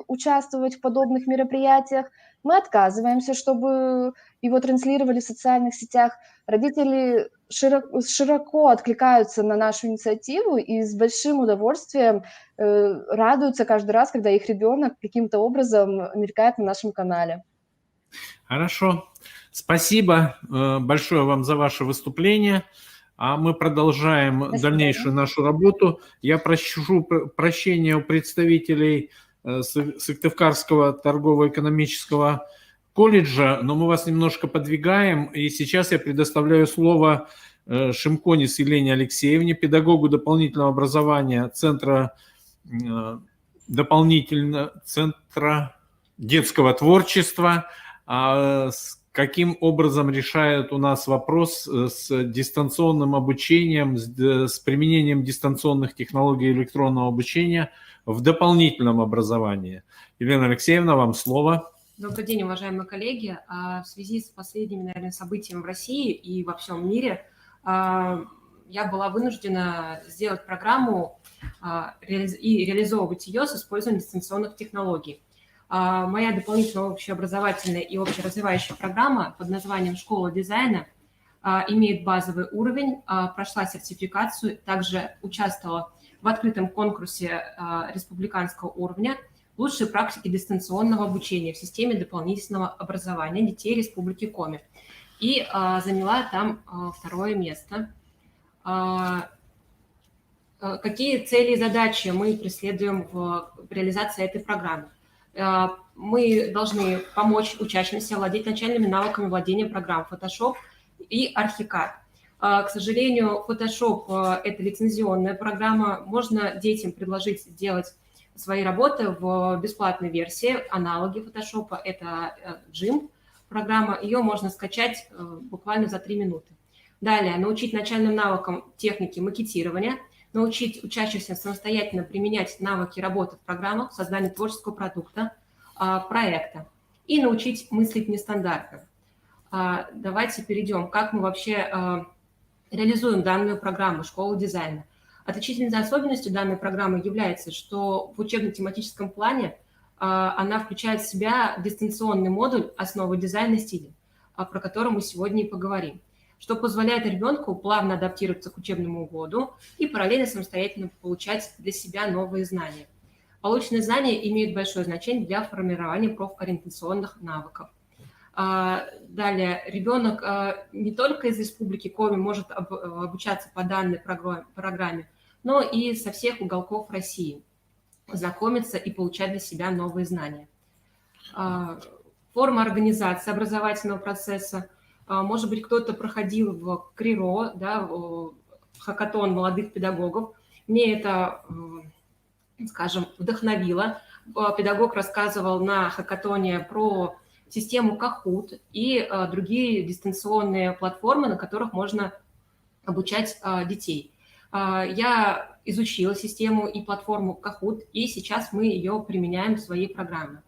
Speaker 13: участвовать в подобных мероприятиях, мы отказываемся, чтобы его транслировали в социальных сетях. Родители широко откликаются на нашу инициативу и с большим удовольствием радуются каждый раз, когда их ребенок каким-то образом мелькает на нашем канале.
Speaker 2: Хорошо. Спасибо большое вам за ваше выступление. А мы продолжаем дальнейшую нашу работу. Я прошу прощения у представителей Сыктывкарского торгово-экономического колледжа, но мы вас немножко подвигаем. И сейчас я предоставляю слово Шимконис Елене Алексеевне, педагогу дополнительного образования Центра детского творчества. Каким образом решают у нас вопрос с дистанционным обучением, с применением дистанционных технологий электронного обучения в дополнительном образовании? Елена Алексеевна, вам слово.
Speaker 14: Добрый день, уважаемые коллеги. В связи с последними, наверное, событиями в России и во всем мире я была вынуждена сделать программу и реализовывать ее с использованием дистанционных технологий. Моя дополнительная общеобразовательная и общеразвивающая программа под названием «Школа дизайна» имеет базовый уровень, прошла сертификацию, также участвовала в открытом конкурсе республиканского уровня «Лучшие практики дистанционного обучения в системе дополнительного образования детей Республики Коми» и заняла там 2-е место. Какие цели и задачи мы преследуем в реализации этой программы? Мы должны помочь учащимся владеть начальными навыками владения программ Photoshop и Archicad. К сожалению, Photoshop – это лицензионная программа. Можно детям предложить сделать свои работы в бесплатной версии. Аналоги Photoshop – это GIMP программа. Ее можно скачать буквально за 3 минуты. Далее, научить начальным навыкам техники макетирования, научить учащихся самостоятельно применять навыки работы в программах, создания творческого продукта, проекта и научить мыслить нестандартно. Давайте перейдем, как мы вообще реализуем данную программу «Школа дизайна». Отличительной особенностью данной программы является, что в учебно-тематическом плане она включает в себя дистанционный модуль «Основы дизайна стиля», про который мы сегодня и поговорим, что позволяет ребенку плавно адаптироваться к учебному году и параллельно самостоятельно получать для себя новые знания. Полученные знания имеют большое значение для формирования профориентационных навыков. Далее, ребенок не только из Республики Коми может обучаться по данной программе, но и со всех уголков России, знакомиться и получать для себя новые знания. Форма организации образовательного процесса. Может быть, кто-то проходил в КРИРО, да, в хакатон молодых педагогов. Мне это, скажем, вдохновило. Педагог рассказывал на хакатоне про систему Kahoot и другие дистанционные платформы, на которых можно обучать детей. Я изучила систему и платформу Kahoot, и сейчас мы ее применяем в своей программе.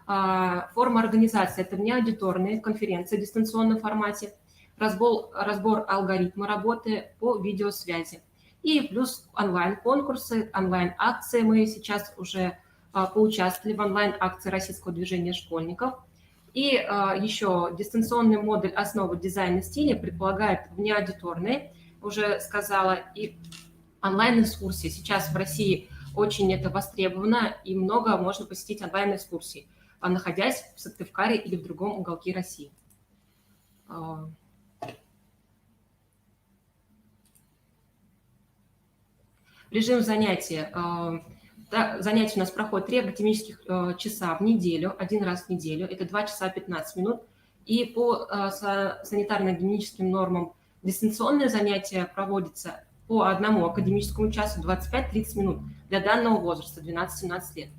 Speaker 14: Форма организации – это внеаудиторные конференции в дистанционном формате, разбор алгоритма работы по видеосвязи. И плюс онлайн-конкурсы, онлайн-акции. Мы сейчас уже поучаствовали в онлайн-акции Российского движения школьников. И еще дистанционный модуль «Основы дизайна стиля» предполагает внеаудиторные, уже сказала, и онлайн-экскурсии. Сейчас в России очень это востребовано, и много можно посетить онлайн-экскурсий, находясь в Сыктывкаре или в другом уголке России. Режим занятий. Занятия у нас проходят 3 академических часа в неделю, 1 раз в неделю. Это 2 часа 15 минут. И по санитарно-гигиеническим нормам дистанционные занятия проводятся по 1 академическому часу 25-30 минут для данного возраста 12-17 лет.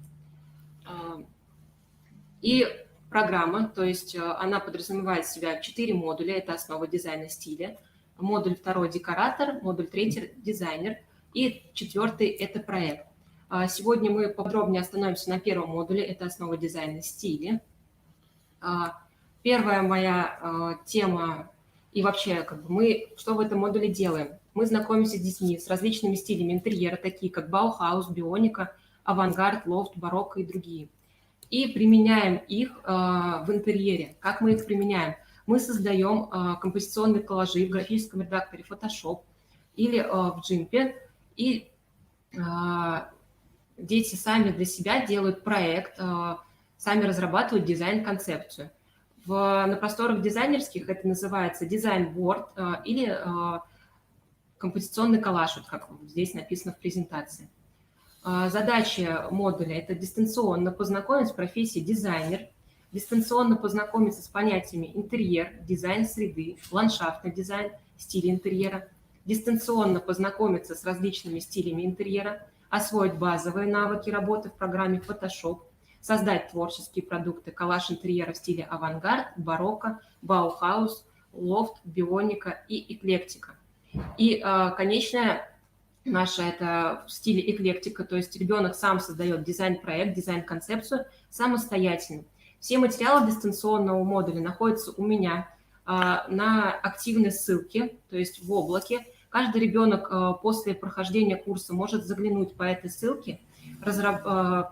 Speaker 14: И программа, то есть она подразумевает в себя 4 модуля. Это основа дизайна стиля, модуль 2 – декоратор, модуль 3 – дизайнер и 4 – это проект. Сегодня мы подробнее остановимся на 1 модуле, это основа дизайна стиля. Первая моя тема и вообще, мы что в этом модуле делаем? Мы знакомимся с детьми с различными стилями интерьера, такие как Баухаус, Бионика, Авангард, Лофт, Барокко и другие. И применяем их в интерьере. Как мы их применяем? Мы создаем композиционные коллажи в графическом редакторе Photoshop или в GIMP, и дети сами для себя делают проект, сами разрабатывают дизайн-концепцию. На просторах дизайнерских это называется дизайн-борд или композиционный коллаж, вот как здесь написано в презентации. Задача модуля – это дистанционно познакомиться с профессией дизайнер, дистанционно познакомиться с понятиями интерьер, дизайн среды, ландшафтный дизайн, стиль интерьера, дистанционно познакомиться с различными стилями интерьера, освоить базовые навыки работы в программе Photoshop, создать творческие продукты, коллаж интерьера в стиле авангард, барокко, Баухаус, Лофт, Бионика и эклектика. И конечная наша это в стиле эклектика, то есть ребенок сам создает дизайн-проект, дизайн-концепцию самостоятельно. Все материалы дистанционного модуля находятся у меня на активной ссылке, то есть в облаке. Каждый ребенок после прохождения курса может заглянуть по этой ссылке,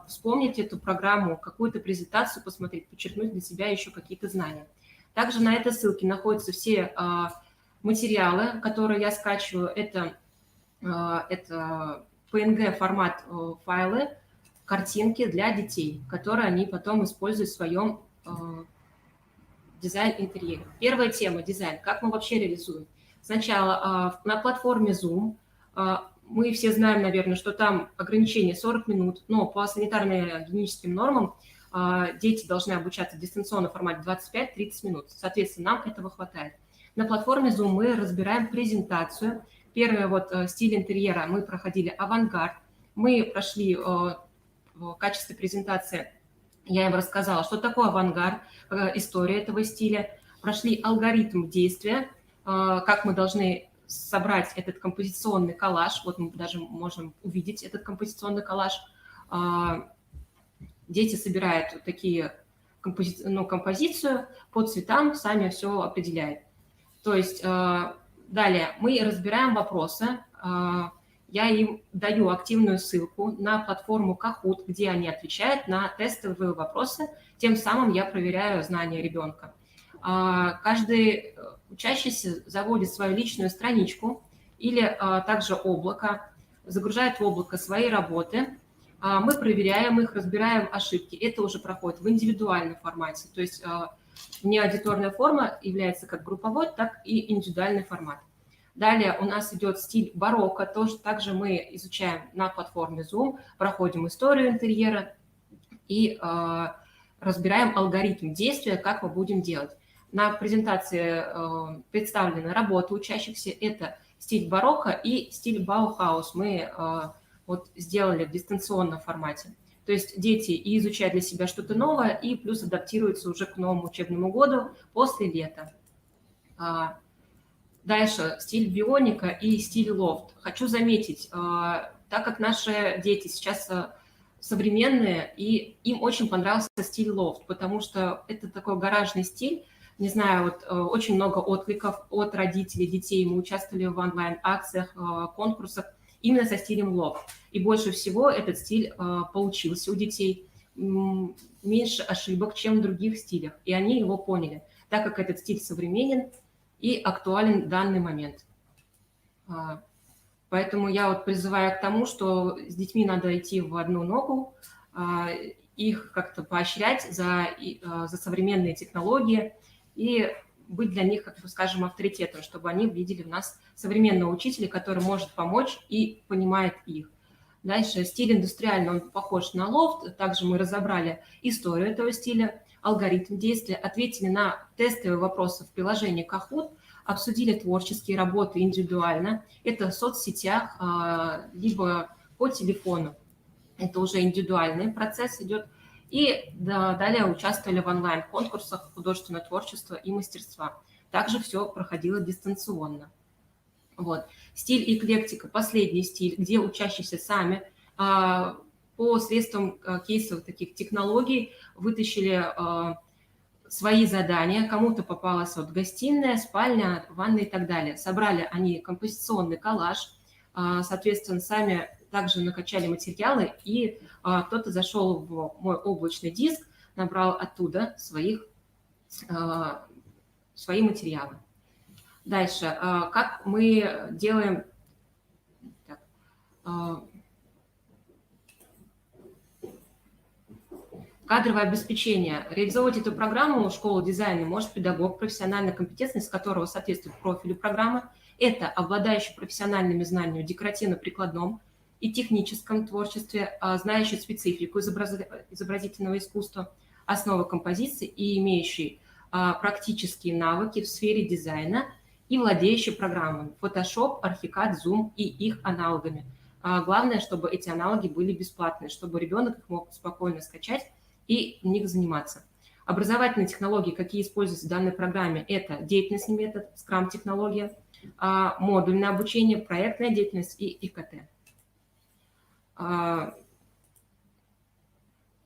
Speaker 14: вспомнить эту программу, какую-то презентацию посмотреть, подчеркнуть для себя еще какие-то знания. Также на этой ссылке находятся все материалы, которые я скачиваю. Это PNG-формат файлы, картинки для детей, которые они потом используют в своем дизайн-интерьере. Первая тема – дизайн. Как мы вообще реализуем? Сначала на платформе Zoom мы все знаем, наверное, что там ограничение 40 минут, но по санитарно-гигиеническим нормам дети должны обучаться в дистанционном формате 25-30 минут. Соответственно, нам этого хватает. На платформе Zoom мы разбираем презентацию. Первый стиль интерьера мы проходили авангард. Мы прошли в качестве презентации, я им рассказала, что такое авангард, история этого стиля. Прошли алгоритм действия, как мы должны собрать этот композиционный коллаж. Вот мы даже можем увидеть этот композиционный коллаж. Дети собирают такие композицию по цветам, сами все определяют. То есть далее мы разбираем вопросы. Я им даю активную ссылку на платформу Kahoot, где они отвечают на тестовые вопросы. Тем самым я проверяю знания ребенка. Каждый учащийся заводит свою личную страничку или также облако, загружает в облако свои работы. Мы проверяем их, разбираем ошибки. Это уже проходит в индивидуальном формате. То есть не аудиторная форма является как групповой, так и индивидуальный формат. Далее у нас идет стиль барокко. Также мы изучаем на платформе Zoom, проходим историю интерьера и разбираем алгоритм действия, как мы будем делать. На презентации представлены работы учащихся. Это стиль барокко и стиль Баухаус. Мы сделали в дистанционном формате. То есть дети и изучают для себя что-то новое, и плюс адаптируются уже к новому учебному году после лета. Дальше стиль бионика и стиль лофт. Хочу заметить, так как наши дети сейчас современные, и им очень понравился стиль лофт, потому что это такой гаражный стиль. Не знаю, очень много откликов от родителей, детей. Мы участвовали в онлайн-акциях, конкурсах именно со стилем лофт. И больше всего этот стиль получился у детей. Меньше ошибок, чем в других стилях. И они его поняли, так как этот стиль современен и актуален в данный момент. Поэтому я призываю к тому, что с детьми надо идти в одну ногу, их как-то поощрять за современные технологии и быть для них, как бы скажем, авторитетом, чтобы они видели в нас современного учителя, который может помочь и понимает их. Дальше стиль индустриальный, он похож на лофт. Также мы разобрали историю этого стиля, алгоритм действия, ответили на тестовые вопросы в приложении Kahoot, обсудили творческие работы индивидуально. Это в соцсетях, либо по телефону. Это уже индивидуальный процесс идет. И далее участвовали в онлайн-конкурсах художественного творчества и мастерства. Также все проходило дистанционно. Стиль эклектика, последний стиль, где учащиеся сами по средствам кейсовых таких технологий вытащили свои задания. Кому-то попалась гостиная, спальня, ванна и так далее. Собрали они композиционный коллаж, соответственно, сами также накачали материалы, и кто-то зашел в мой облачный диск, набрал оттуда свои материалы. Дальше, как мы делаем кадровое обеспечение. Реализовывать эту программу школы дизайна может педагог, профессиональная компетентность которого соответствует профилю программы. Это обладающий профессиональными знаниями в декоративно-прикладном и техническом творчестве, знающий специфику изобразительного искусства, основы композиции и имеющий практические навыки в сфере дизайна и владеющий программами Photoshop, Archicad, Zoom и их аналогами. Главное, чтобы эти аналоги были бесплатные, чтобы ребенок их мог спокойно скачать и в них заниматься. Образовательные технологии, какие используются в данной программе, это деятельностный метод, Scrum-технология, модульное обучение, проектная деятельность и ИКТ.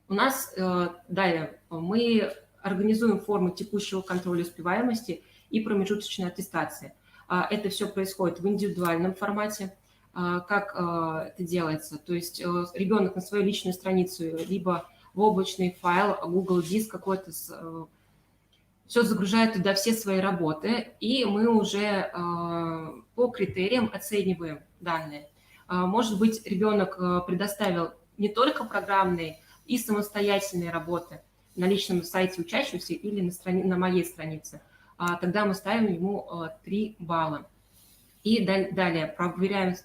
Speaker 14: У нас далее мы организуем формы текущего контроля успеваемости и промежуточной аттестации. Это все происходит в индивидуальном формате. Как это делается? То есть ребенок на свою личную страницу, либо в облачный файл, Google Диск какой-то, все загружает туда все свои работы, и мы уже по критериям оцениваем данные. Может быть, ребенок предоставил не только программные и самостоятельные работы на личном сайте учащегося или на моей странице. Тогда мы ставим ему 3 балла. И далее проверяем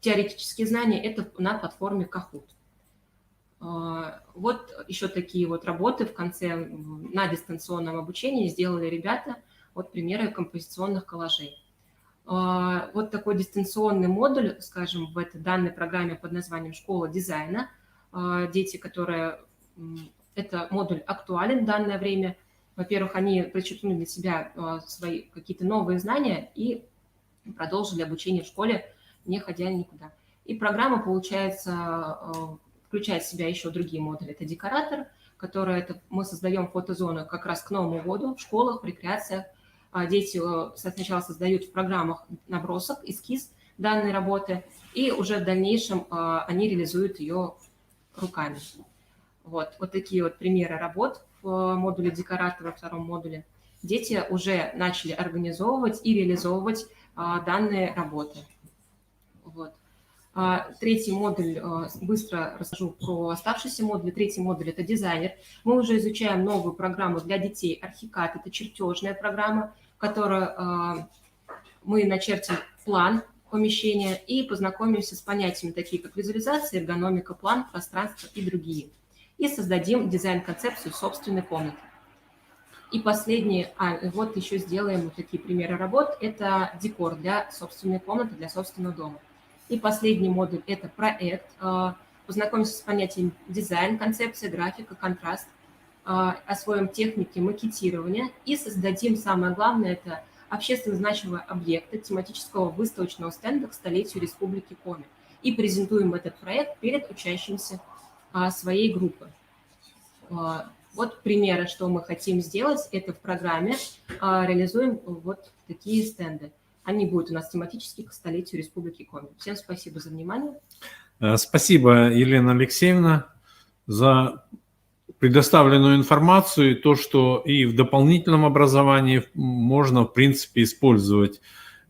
Speaker 14: теоретические знания, это на платформе Kahoot. Вот еще такие вот работы в конце на дистанционном обучении сделали ребята, вот примеры композиционных коллажей. Вот такой дистанционный модуль, скажем, в этой данной программе под названием «Школа дизайна». Дети, которые... Это модуль актуален в данное время. Во-первых, они подчеркнули для себя свои какие-то новые знания и продолжили обучение в школе, не ходя никуда. И программа, получается, включает в себя еще другие модули. Это декоратор, который мы создаем фотозону как раз к Новому году в школах, в рекреациях. Дети сначала создают в программах набросок, эскиз данной работы, и уже в дальнейшем они реализуют ее руками. Вот такие вот примеры работ в модуле декоратора, во втором модуле. Дети уже начали организовывать и реализовывать данные работы. Вот. Третий модуль, быстро расскажу про оставшиеся модули. Третий модуль – это дизайнер. Мы уже изучаем новую программу для детей «Архикад». Это чертежная программа, в которой мы начертим план помещения и познакомимся с понятиями, такие как визуализация, эргономика, план, пространство и другие. И создадим дизайн-концепцию собственной комнаты. И последний, вот еще сделаем вот такие примеры работ. Это декор для собственной комнаты, для собственного дома. И последний модуль – это проект. Познакомимся с понятием дизайн, концепция, графика, контраст. Освоим техники макетирования и создадим, самое главное, это общественно значимые объекты тематического выставочного стенда к столетию Республики Коми. И презентуем этот проект перед учащимися своей группы. Вот примеры, что мы хотим сделать, это в программе реализуем вот такие стенды. Они будут у нас тематические к столетию Республики Коми. Всем спасибо за внимание.
Speaker 2: Спасибо, Елена Алексеевна, за предоставленную информацию и то, что и в дополнительном образовании можно, в принципе, использовать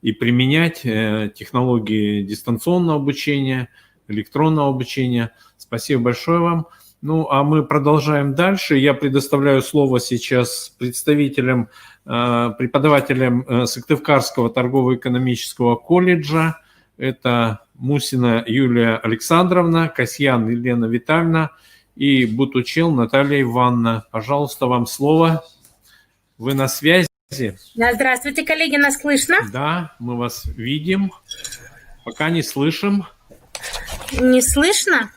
Speaker 2: и применять технологии дистанционного обучения, электронного обучения. Спасибо большое вам. Ну, а мы продолжаем дальше. Я предоставляю слово сейчас представителям, преподавателям Сыктывкарского торгово-экономического колледжа. Это Мусина Юлия Александровна, Касьян Елена Витальевна и Бутучел Наталья Ивановна. Пожалуйста, вам слово. Вы на связи?
Speaker 15: Да, здравствуйте, коллеги, нас слышно?
Speaker 2: Да, мы вас видим. Пока не слышим.
Speaker 15: Не слышно?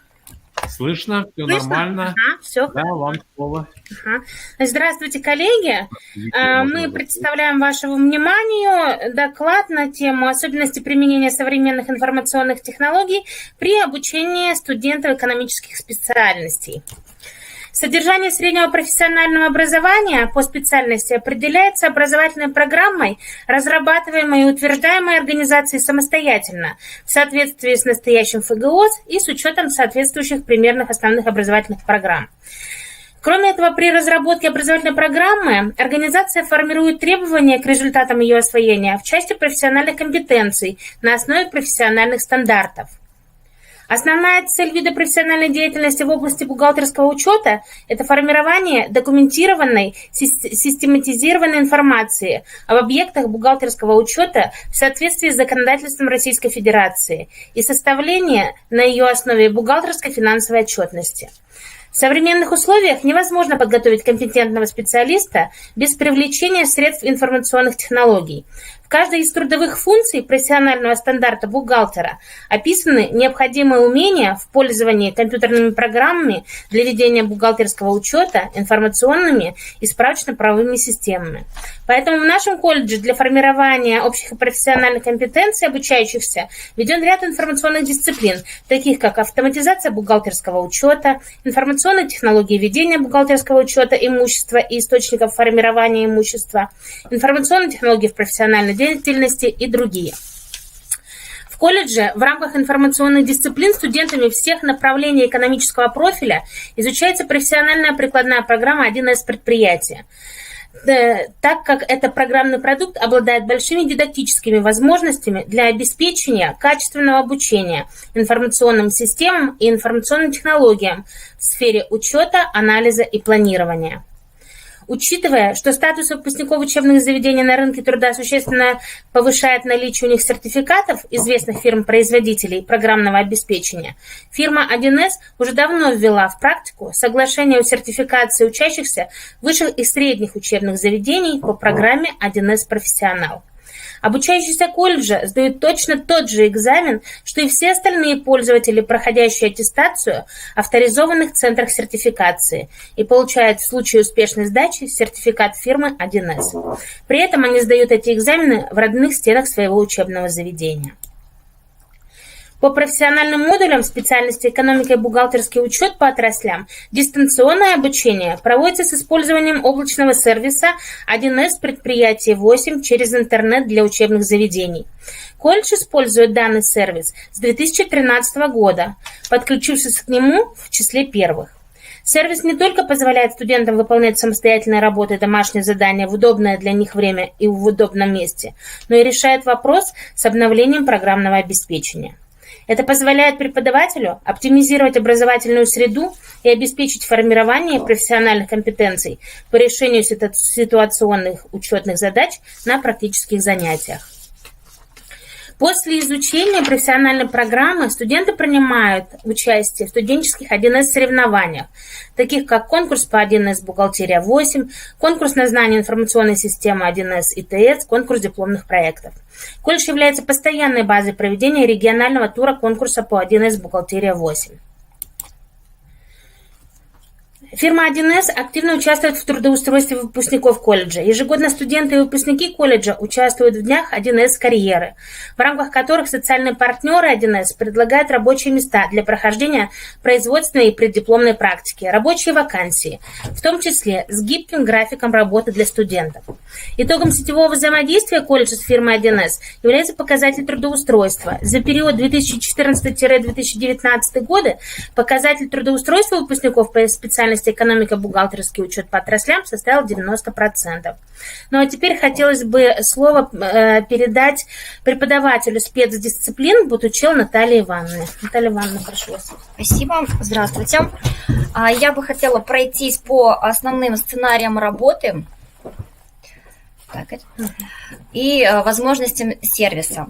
Speaker 2: Слышно, все нормально.
Speaker 15: Ага, все.
Speaker 2: Да, вам слово.
Speaker 15: Ага. Здравствуйте, коллеги. Мы представляем вашему вниманию доклад на тему особенности применения современных информационных технологий при обучении студентов экономических специальностей. Содержание среднего профессионального образования по специальности определяется образовательной программой, разрабатываемой и утверждаемой организацией самостоятельно в соответствии с настоящим ФГОС и с учетом соответствующих примерных основных образовательных программ. Кроме этого, при разработке образовательной программы организация формирует требования к результатам ее освоения в части профессиональных компетенций на основе профессиональных стандартов. Основная цель вида профессиональной деятельности в области бухгалтерского учета – это формирование документированной, систематизированной информации об объектах бухгалтерского учета в соответствии с законодательством Российской Федерации и составление на ее основе бухгалтерской финансовой отчетности. В современных условиях невозможно подготовить компетентного специалиста без привлечения средств информационных технологий. В каждой из трудовых функций профессионального стандарта бухгалтера описаны необходимые умения в пользовании компьютерными программами для ведения бухгалтерского учета, информационными и справочно-правовыми системами. Поэтому в нашем колледже для формирования общих и профессиональных компетенций обучающихся введен ряд информационных дисциплин, таких как автоматизация бухгалтерского учета, информационная информационные технологии ведения бухгалтерского учета имущества и источников формирования имущества, информационные технологии в профессиональной деятельности и другие. В колледже в рамках информационных дисциплин студентами всех направлений экономического профиля изучается профессиональная прикладная программа 1С предприятия, так как этот программный продукт обладает большими дидактическими возможностями для обеспечения качественного обучения информационным системам и информационным технологиям в сфере учета, анализа и планирования. Учитывая, что статус выпускников учебных заведений на рынке труда существенно повышает наличие у них сертификатов известных фирм-производителей программного обеспечения, фирма 1С уже давно ввела в практику соглашение о сертификации учащихся высших и средних учебных заведений по программе 1С «Профессионал». Обучающиеся колледжа сдают точно тот же экзамен, что и все остальные пользователи, проходящие аттестацию в авторизованных центрах сертификации, и получают в случае успешной сдачи сертификат фирмы 1С. При этом они сдают эти экзамены в родных стенах своего учебного заведения. По профессиональным модулям специальности экономика и бухгалтерский учет по отраслям дистанционное обучение проводится с использованием облачного сервиса 1С предприятие 8 через интернет для учебных заведений. Колледж использует данный сервис с 2013 года, подключившись к нему в числе первых. Сервис не только позволяет студентам выполнять самостоятельные работы и домашние задания в удобное для них время и в удобном месте, но и решает вопрос с обновлением программного обеспечения. Это позволяет преподавателю оптимизировать образовательную среду и обеспечить формирование профессиональных компетенций по решению ситуационных учетных задач на практических занятиях. После изучения профессиональной программы студенты принимают участие в студенческих 1С соревнованиях, таких как конкурс по 1С «Бухгалтерия 8», конкурс на знание информационной системы 1С ИТС, конкурс дипломных проектов. Колледж является постоянной базой проведения регионального тура конкурса по 1С «Бухгалтерия 8». Фирма 1С активно участвует в трудоустройстве выпускников колледжа. Ежегодно студенты и выпускники колледжа участвуют в днях 1С карьеры, в рамках которых социальные партнеры 1С предлагают рабочие места для прохождения производственной и преддипломной практики, рабочие вакансии, в том числе с гибким графиком работы для студентов. Итогом сетевого взаимодействия колледжа с фирмой 1С является показатель трудоустройства. За период 2014-2019 годы показатель трудоустройства выпускников по специальности экономика, бухгалтерский учет по отраслям составил 90%. Ну а теперь хотелось бы слово передать преподавателю спецдисциплин Бутучел Наталье Ивановне. Наталья Ивановна, прошу вас.
Speaker 16: Спасибо. Здравствуйте. Я бы хотела пройтись по основным сценариям работы и возможностям сервиса.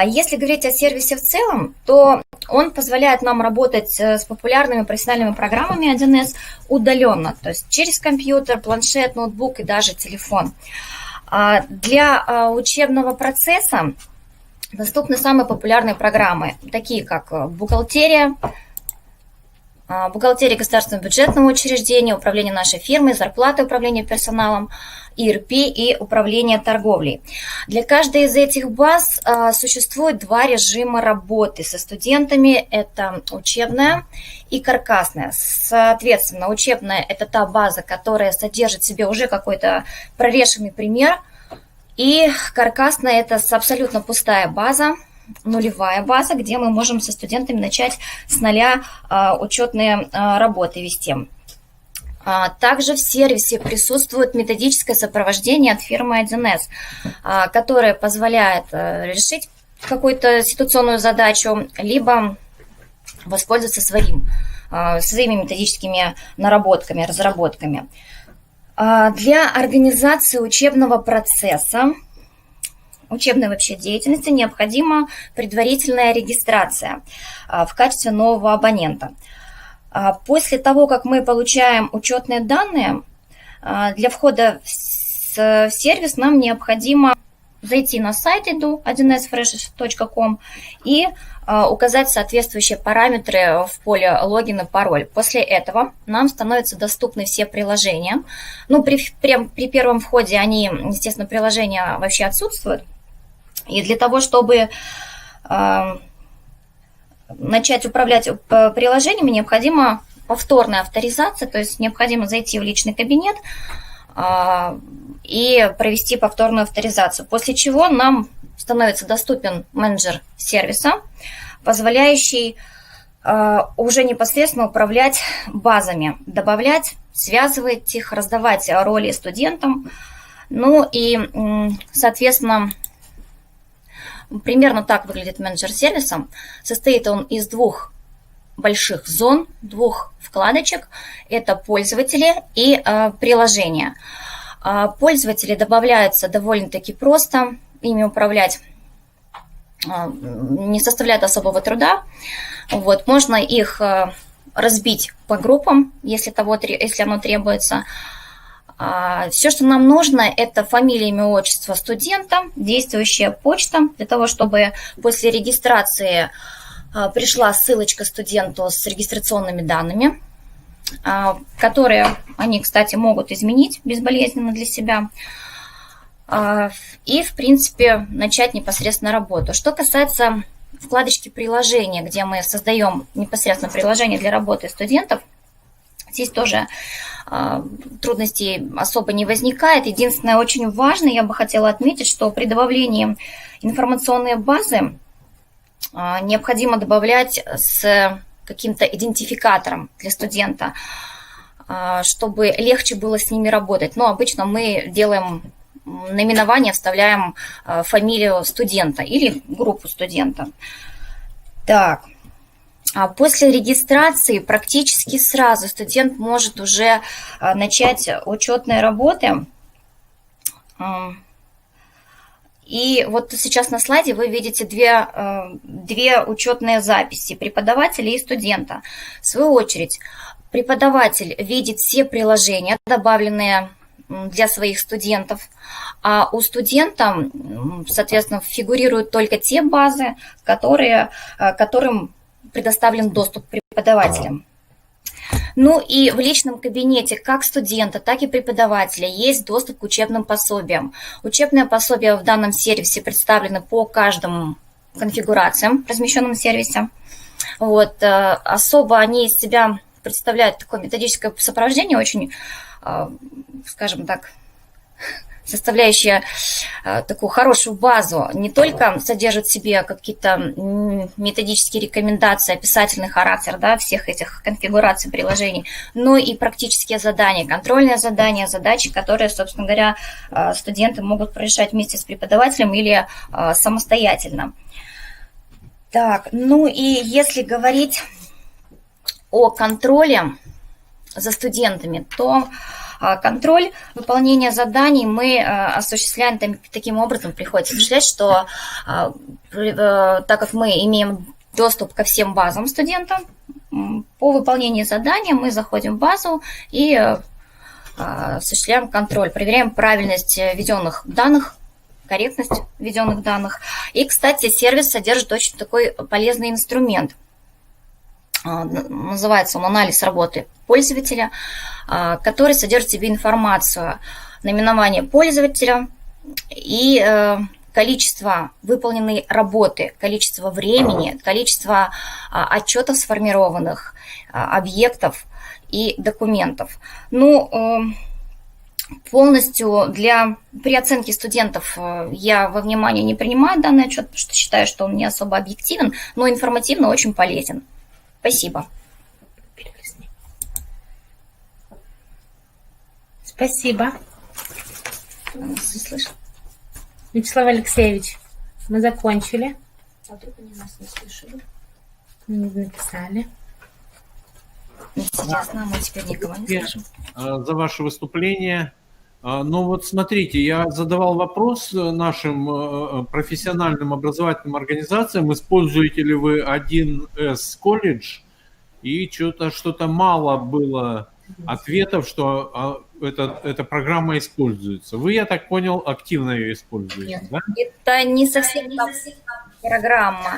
Speaker 16: Если говорить о сервисе в целом, то он позволяет нам работать с популярными профессиональными программами 1С удаленно, то есть через компьютер, планшет, ноутбук и даже телефон. Для учебного процесса доступны самые популярные программы, такие как бухгалтерия, бухгалтерия государственного бюджетного учреждения, управление нашей фирмы, зарплаты управления персоналом, ИРП и управление торговлей. Для каждой из этих баз существует два режима работы со студентами. Это учебная и каркасная. Соответственно, учебная – это та база, которая содержит в себе уже какой-то прорешенный пример. И каркасная – это абсолютно пустая база, нулевая база, где мы можем со студентами начать с нуля учетные работы вести. Также в сервисе присутствует методическое сопровождение от фирмы 1С, которое позволяет решить какую-то ситуационную задачу, либо воспользоваться своими методическими наработками, разработками. Для организации учебного процесса, учебной вообще деятельности необходима предварительная регистрация в качестве нового абонента. После того, как мы получаем учетные данные, для входа в сервис нам необходимо зайти на сайт edu1sfresh.com и указать соответствующие параметры в поле логин и пароль. После этого нам становятся доступны все приложения. Ну, при первом входе они, естественно, приложения вообще отсутствуют. И для того, чтобы начать управлять приложениями, необходимо повторная авторизация, то есть необходимо зайти в личный кабинет и провести повторную авторизацию, после чего нам становится доступен менеджер сервиса, позволяющий уже непосредственно управлять базами, добавлять, связывать их, раздавать роли студентам. Ну и, соответственно, примерно так выглядит менеджер сервиса. Состоит он из двух больших зон, двух вкладочек. Это пользователи и приложения. Пользователи добавляются довольно-таки просто. Ими управлять не составляет особого труда. Вот, можно их разбить по группам, если оно требуется. Все, что нам нужно, это фамилия, имя, отчество студента, действующая почта, для того, чтобы после регистрации пришла ссылочка студенту с регистрационными данными, которые они, кстати, могут изменить безболезненно для себя. И, в принципе, начать непосредственно работу. Что касается вкладочки приложения, где мы создаем непосредственно приложение для работы студентов, здесь тоже трудностей особо не возникает. Единственное, очень важно, я бы хотела отметить, что при добавлении информационной базы необходимо добавлять с каким-то идентификатором для студента, чтобы легче было с ними работать. Но обычно мы делаем наименование, вставляем фамилию студента или группу студента. Так. А после регистрации практически сразу студент может уже начать учетные работы. И вот сейчас на слайде вы видите две учетные записи преподавателя и студента. В свою очередь, преподаватель видит все приложения, добавленные для своих студентов, а у студента, соответственно, фигурируют только те базы, которым предоставлен доступ к преподавателям. Ну и в личном кабинете как студента, так и преподавателя есть доступ к учебным пособиям. Учебные пособия в данном сервисе представлены по каждому конфигурациям, размещенным в сервисе. Вот. Особо они из себя представляют такое методическое сопровождение, очень, скажем так, составляющая такую хорошую базу, не только содержит в себе какие-то методические рекомендации, описательный характер, да, всех этих конфигураций приложений, но и практические задания, контрольные задания, задачи, которые, собственно говоря, студенты могут решать вместе с преподавателем или самостоятельно. Так, ну и если говорить о контроле за студентами, то контроль выполнения заданий мы осуществляем таким образом. Приходится осуществлять, что так как мы имеем доступ ко всем базам студента, по выполнению задания мы заходим в базу и осуществляем контроль, проверяем правильность введенных данных, корректность введенных данных. И, кстати, сервис содержит очень такой полезный инструмент. Называется он «Анализ работы пользователя», который содержит в себе информацию, наименование пользователя и количество выполненной работы, количество времени, количество отчетов сформированных, объектов и документов. Ну, полностью при оценке студентов я во внимание не принимаю данный отчет, потому что считаю, что он не особо объективен, но информативно очень полезен. Спасибо.
Speaker 15: Спасибо. Вячеслав Алексеевич, мы закончили.
Speaker 16: А вдруг они нас не слышали?
Speaker 15: Не написали.
Speaker 16: Интересно, мы теперь никого не слышим.
Speaker 2: За ваше выступление. Ну вот смотрите, я задавал вопрос нашим профессиональным образовательным организациям, используете ли вы 1С колледж, и что-то мало было ответов, что эта программа используется. Вы, я так понял, активно ее используете,
Speaker 16: Нет,
Speaker 2: да?
Speaker 16: это не совсем программа.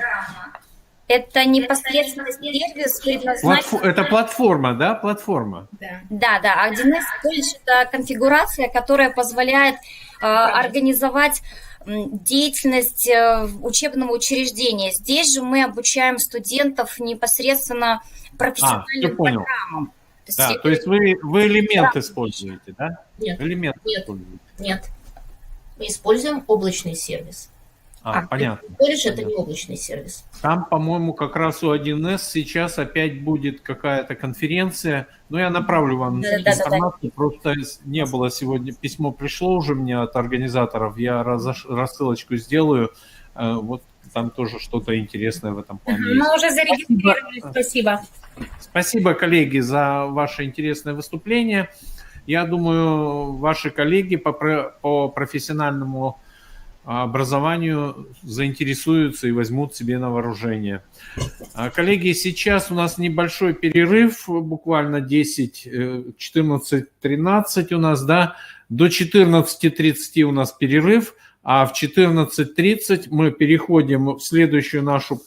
Speaker 16: Это непосредственно сервис предназначен...
Speaker 2: Это платформа, да? Платформа.
Speaker 16: Да. 1С колледж – это конфигурация, которая позволяет организовать деятельность учебного учреждения. Здесь же мы обучаем студентов непосредственно профессиональным программам.
Speaker 2: То есть вы элемент используете, да?
Speaker 17: Нет,
Speaker 2: элемент
Speaker 17: нет. Мы используем облачный сервис.
Speaker 2: Понятно.
Speaker 17: Колледж – это не облачный сервис.
Speaker 2: Там, по-моему, как раз у 1С сейчас опять будет какая-то конференция. Но я направлю вам информацию. Просто не было сегодня. Письмо пришло уже мне от организаторов. Я рассылочку сделаю. Вот там тоже что-то интересное в этом плане.
Speaker 15: Мы уже зарегистрировали. Спасибо.
Speaker 2: Спасибо, коллеги, за ваше интересное выступление. Я думаю, ваши коллеги по профессиональному образованию заинтересуются и возьмут себе на вооружение. Коллеги, сейчас у нас небольшой перерыв, буквально 14:13 у нас, да, до 14:30 у нас перерыв, а в 14:30 мы переходим в следующую нашу